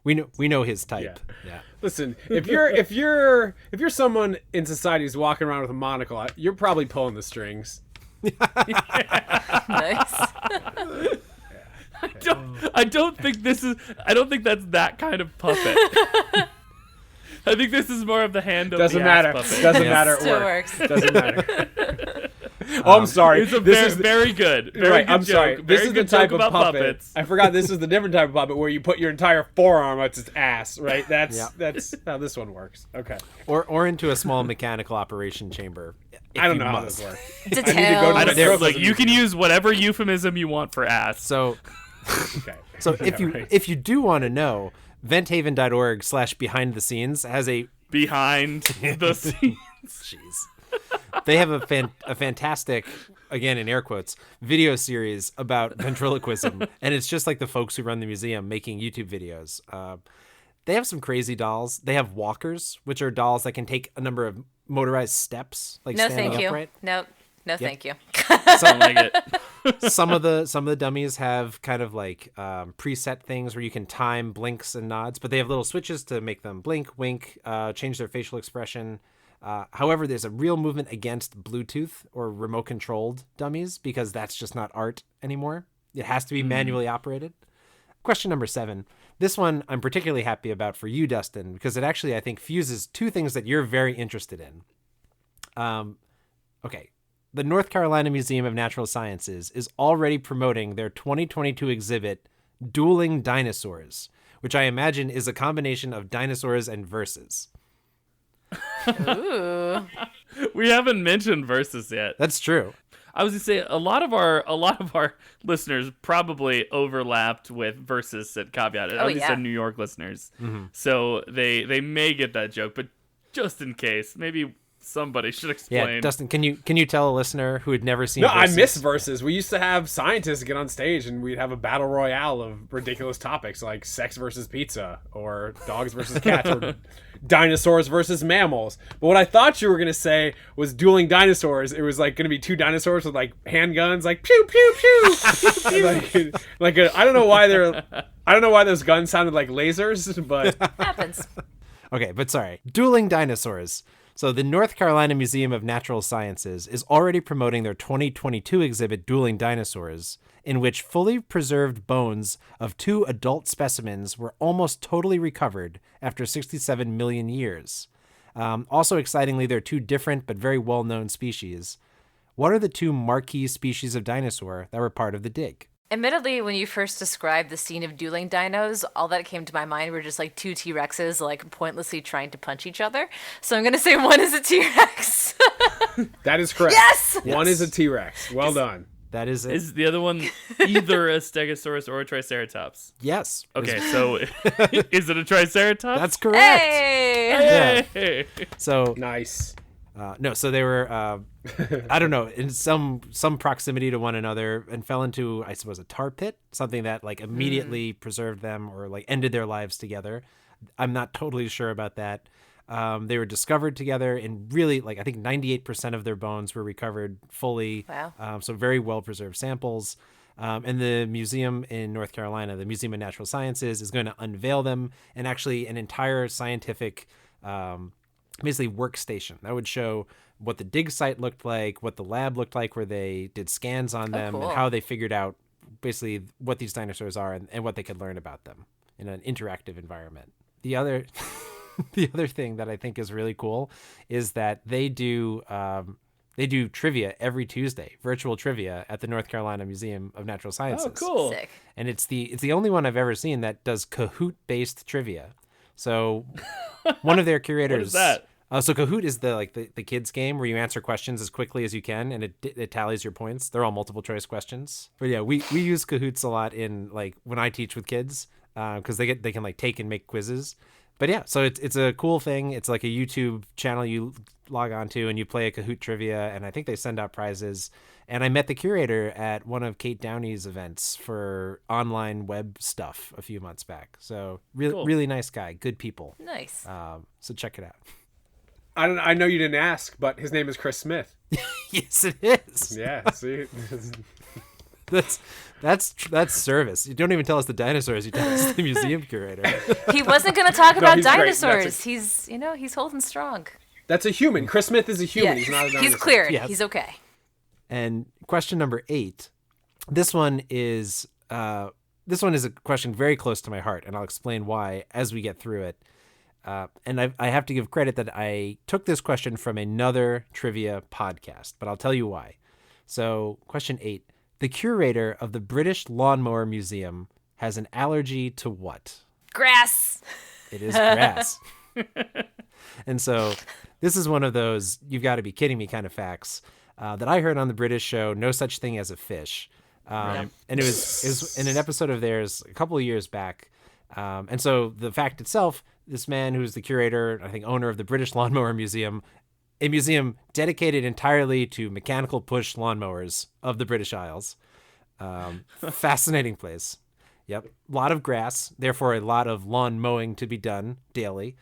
A: We know his type. Yeah.
D: Listen, if you're someone in society who's walking around with a monocle, you're probably pulling the strings.
C: Nice.
B: I don't think that's that kind of puppet. I think this is more of the hand of
D: Doesn't
B: the
D: matter.
B: ass puppet.
D: Doesn't matter. It
C: Still
D: works.
C: works.
D: Doesn't matter. Oh, I'm sorry.
B: It's a
D: This is
B: very good. Very
D: right.
B: good
D: I'm sorry.
B: joke.
D: This
B: Very
D: is the
B: good
D: type
B: joke
D: of
B: about
D: puppet.
B: puppets.
D: I forgot. This is the different type of puppet where you put your entire forearm up its ass. Right. That's how this one works. Okay.
A: Or into a small mechanical operation chamber.
D: I don't know how this works.
C: Details.
D: I need to go to the
B: There's,
D: ventriloquism
B: like, you can
D: museum.
B: use whatever euphemism you want for ass.
A: So
D: Okay.
A: so if you do want to know, venthaven.org/behind the scenes has a
B: Behind the scenes.
A: Jeez. They have a fantastic, again in air quotes, video series about ventriloquism, and it's just like the folks who run the museum making YouTube videos. They have some crazy dolls. They have walkers, which are dolls that can take a number of motorized steps, like
C: No,
A: standing
C: thank you.
A: upright.
C: No, thank you.
B: I don't like it.
A: Some of the dummies have kind of like preset things where you can time blinks and nods, but they have little switches to make them blink, wink, change their facial expression. However, there's a real movement against Bluetooth or remote controlled dummies because that's just not art anymore. It has to be manually operated. Question number 7. This one I'm particularly happy about for you, Dustin, because it actually, I think, fuses two things that you're very interested in. Okay. The North Carolina Museum of Natural Sciences is already promoting their 2022 exhibit, Dueling Dinosaurs, which I imagine is a combination of dinosaurs and verses.
C: Ooh.
B: We haven't mentioned versus yet.
A: That's true.
B: I was gonna say a lot of our listeners probably overlapped with versus at caveat. At least
C: yeah.
B: our New York listeners. So they may get that joke, but just in case, maybe somebody should explain.
A: Yeah, Dustin, can you tell a listener who had never seen
D: No,
A: Versus?
D: I miss verses. We used to have scientists get on stage and we'd have a battle royale of ridiculous topics like sex versus pizza or dogs versus cats or dinosaurs versus mammals. But what I thought you were going to say was dueling dinosaurs. It was like going to be two dinosaurs with like handguns, like pew pew pew. I don't know why those guns sounded like lasers, but
C: Happens.
A: Okay, but sorry. Dueling Dinosaurs. So the North Carolina Museum of Natural Sciences is already promoting their 2022 exhibit, Dueling Dinosaurs, in which fully preserved bones of 2 adult specimens were almost totally recovered after 67 million years. Also excitingly, they're 2 different but very well-known species. What are the 2 marquee species of dinosaur that were part of the dig?
C: Admittedly, when you first described the scene of dueling dinos, all that came to my mind were just like 2 T-Rexes like pointlessly trying to punch each other. So I'm going to say one is a T-Rex.
D: that is correct.
C: Yes!
D: One is a T-Rex. Well done.
A: That is it.
B: Is the other one either a Stegosaurus or a Triceratops?
A: Yes.
B: Okay, so is it a Triceratops?
A: That's correct.
C: Hey!
B: Hey!
A: So
D: Nice.
A: No, so they were, I don't know, in some proximity to one another and fell into, I suppose, a tar pit, something that like immediately preserved them or like ended their lives together. I'm not totally sure about that. They were discovered together and really like, I think 98% of their bones were recovered fully.
C: Wow.
A: So very well-preserved samples. And the museum in North Carolina, the Museum of Natural Sciences, is going to unveil them, and actually an entire scientific basically workstation that would show what the dig site looked like, what the lab looked like where they did scans on them,
C: cool.
A: and how they figured out basically what these dinosaurs are and what they could learn about them in an interactive environment. The other the other thing that I think is really cool is that they do trivia every Tuesday, virtual trivia at the North Carolina Museum of Natural Sciences.
B: Oh, cool.
C: Sick.
A: And it's the only one I've ever seen that does Kahoot-based trivia. So one of their curators.
B: What is that?
A: So Kahoot is the kids game where you answer questions as quickly as you can, and it tallies your points. They're all multiple choice questions. But yeah, we use Kahoots a lot in like when I teach with kids because they can like take and make quizzes. But yeah, so it's a cool thing. It's like a YouTube channel you log on to and you play a Kahoot trivia, and I think they send out prizes. And I met the curator at one of Kate Downey's events for online web stuff a few months back. So
B: Cool.
A: really nice guy, good people.
C: Nice.
A: So check it out.
D: I know you didn't ask, but his name is Chris Smith.
A: Yes, it is.
D: Yeah, see?
A: That's service. You don't even tell us the dinosaurs. You tell us the museum curator.
C: He wasn't going to talk about
D: he's great.
C: dinosaurs. He's holding strong.
D: That's a human. Chris Smith is a human. He's not a dinosaur.
C: He's cleared.
A: Yeah.
C: He's okay.
A: And question number 8. This one is a question very close to my heart, and I'll explain why as we get through it. And I have to give credit that I took this question from another trivia podcast, but I'll tell you why. So, question 8. The curator of the British Lawnmower Museum has an allergy to what?
C: Grass.
A: It is grass. And so this is one of those you've got to be kidding me kind of facts that I heard on the British show, No Such Thing as a Fish. And it was in an episode of theirs a couple of years back. And so the fact itself, this man who's the curator, I think owner of the British Lawnmower Museum, a museum dedicated entirely to mechanical push lawnmowers of the British Isles. Fascinating place. Yep. A lot of grass, therefore a lot of lawn mowing to be done daily.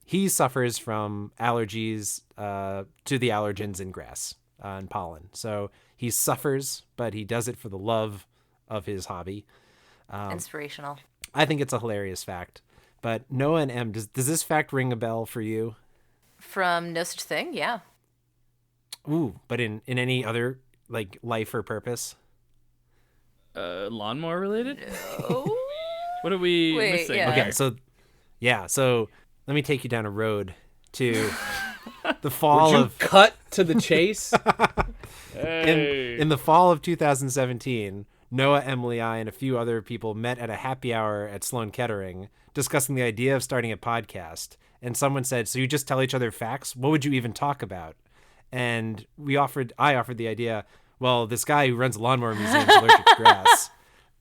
A: He suffers from allergies to the allergens in grass and pollen. So he suffers, but he does it for the love of his hobby.
C: Inspirational.
A: I think it's a hilarious fact. But Noah and Em, does this fact ring a bell for you?
C: From No Such Thing, yeah.
A: Ooh, but in any other like life or purpose?
B: Lawnmower related?
C: Oh.
B: What are we
C: Wait,
B: missing?
C: yeah.
A: Okay, so let me take you down a road to the fall
D: Would you
A: of
D: cut to the chase?
A: in the fall of 2017. Noah, Emily, I, and a few other people met at a happy hour at Sloan Kettering discussing the idea of starting a podcast. And someone said, so you just tell each other facts? What would you even talk about? And I offered the idea, well, this guy who runs a lawnmower museum is allergic to grass.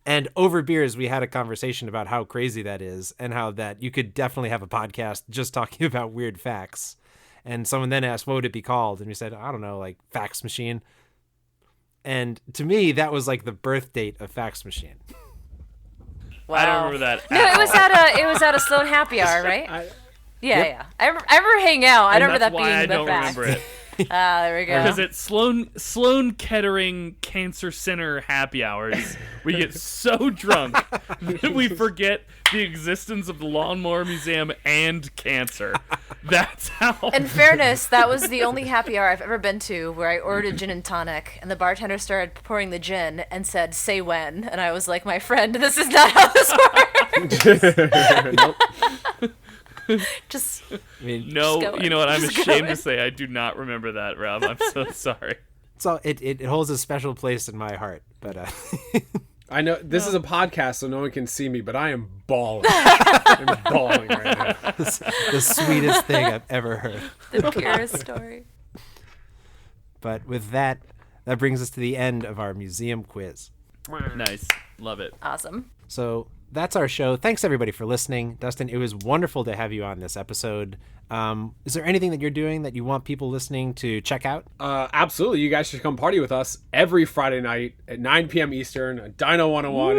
A: And over beers, we had a conversation about how crazy that is and how that you could definitely have a podcast just talking about weird facts. And someone then asked, what would it be called? And we said, I don't know, like Fax Machine. And to me, that was like the birth date of Fax Machine.
C: Wow.
B: I don't remember that.
C: No, it was at a Sloan happy hour, right? Yeah. I remember hanging out. I remember that
B: why
C: being
B: I
C: the
B: don't
C: fact.
B: remember it.
C: There we go.
B: Because it's Sloan Kettering Cancer Center happy hours. We get so drunk that we forget the existence of the Lawnmower Museum and cancer. That's how.
C: In fairness, that was the only happy hour I've ever been to where I ordered a gin and tonic, and the bartender started pouring the gin and said, "Say when," and I was like, "My friend, this is not how this works." Just
A: I mean,
B: No,
C: going.
B: you know what? I'm
C: Just
B: ashamed
C: going.
B: to say I do not remember that, Rob. I'm so sorry.
A: so it holds a special place in my heart. But
D: I know this is a podcast, so no one can see me, but I am bawling. I'm bawling right now.
A: the sweetest thing I've ever heard.
C: the purest story.
A: But with that brings us to the end of our museum quiz.
B: Nice. Love it.
C: Awesome.
A: So that's our show. Thanks everybody for listening. Dustin, it was wonderful to have you on this episode. Is there anything that you're doing that you want people listening to check out?
D: Absolutely. You guys should come party with us every Friday night at 9 p.m. Eastern at Dino 101.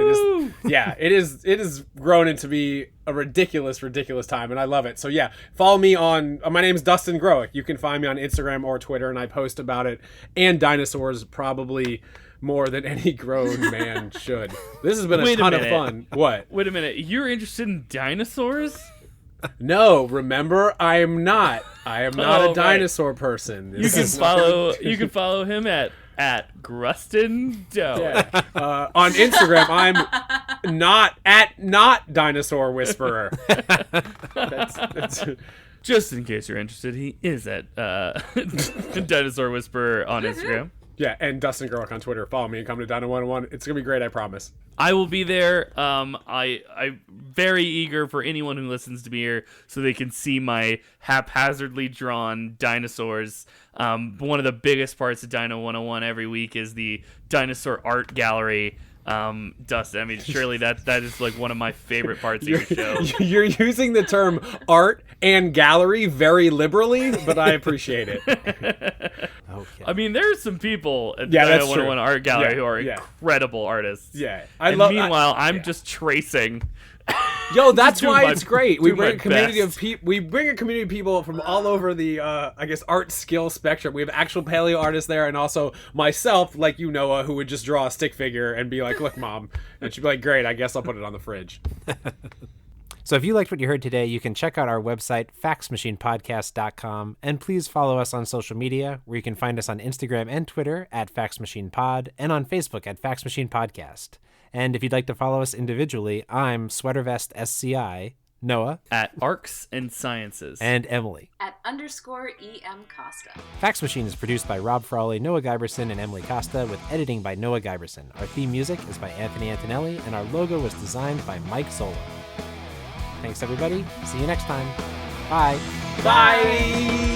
D: It is grown into be a ridiculous time, and I love it. So yeah, follow me on, my name's Dustin Growick. You can find me on Instagram or Twitter, and I post about it and dinosaurs probably more than any grown man should. This has been a ton of fun. What?
B: Wait a minute. You're interested in dinosaurs?
D: No, remember, I am not a dinosaur person.
B: You can follow him at Grustin Doe.
D: Yeah. On Instagram, I'm not dinosaur whisperer. That's
B: just in case you're interested, he is at dinosaur whisperer on Instagram.
D: Yeah, and Dustin Growick on Twitter. Follow me and come to Dino 101. It's gonna be great, I promise.
B: I will be there. I'm very eager for anyone who listens to me here so they can see my haphazardly drawn dinosaurs. One of the biggest parts of Dino 101 every week is the dinosaur art gallery. Dustin, I mean, surely that is like one of my favorite parts of your show.
D: You're using the term art and gallery very liberally, but I appreciate it.
A: Okay.
B: I mean, there's some people at the Dino 101 art gallery who are incredible artists.
D: Yeah,
B: meanwhile, I'm just tracing.
D: Yo, that's why it's great. We bring a community of people. We bring a community of people from all over the, art skill spectrum. We have actual paleo artists there, and also myself, like you, Noah, who would just draw a stick figure and be like, "Look, Mom," and she'd be like, "Great, I guess I'll put it on the fridge."
A: So if you liked what you heard today, you can check out our website, faxmachinepodcast.com, and please follow us on social media, where you can find us on Instagram and Twitter at FaxMachinePod, and on Facebook at Fax Machine Podcast. And if you'd like to follow us individually, I'm Sweatervest SCI, Noah,
B: at Arcs and Sciences,
A: and Emily
C: at _EM Costa.
A: Fax Machine is produced by Rob Frawley, Noah Giberson, and Emily Costa, with editing by Noah Giberson. Our theme music is by Anthony Antonelli, and our logo was designed by Mike Zola. Thanks, everybody. See you next time. Bye.
D: Bye.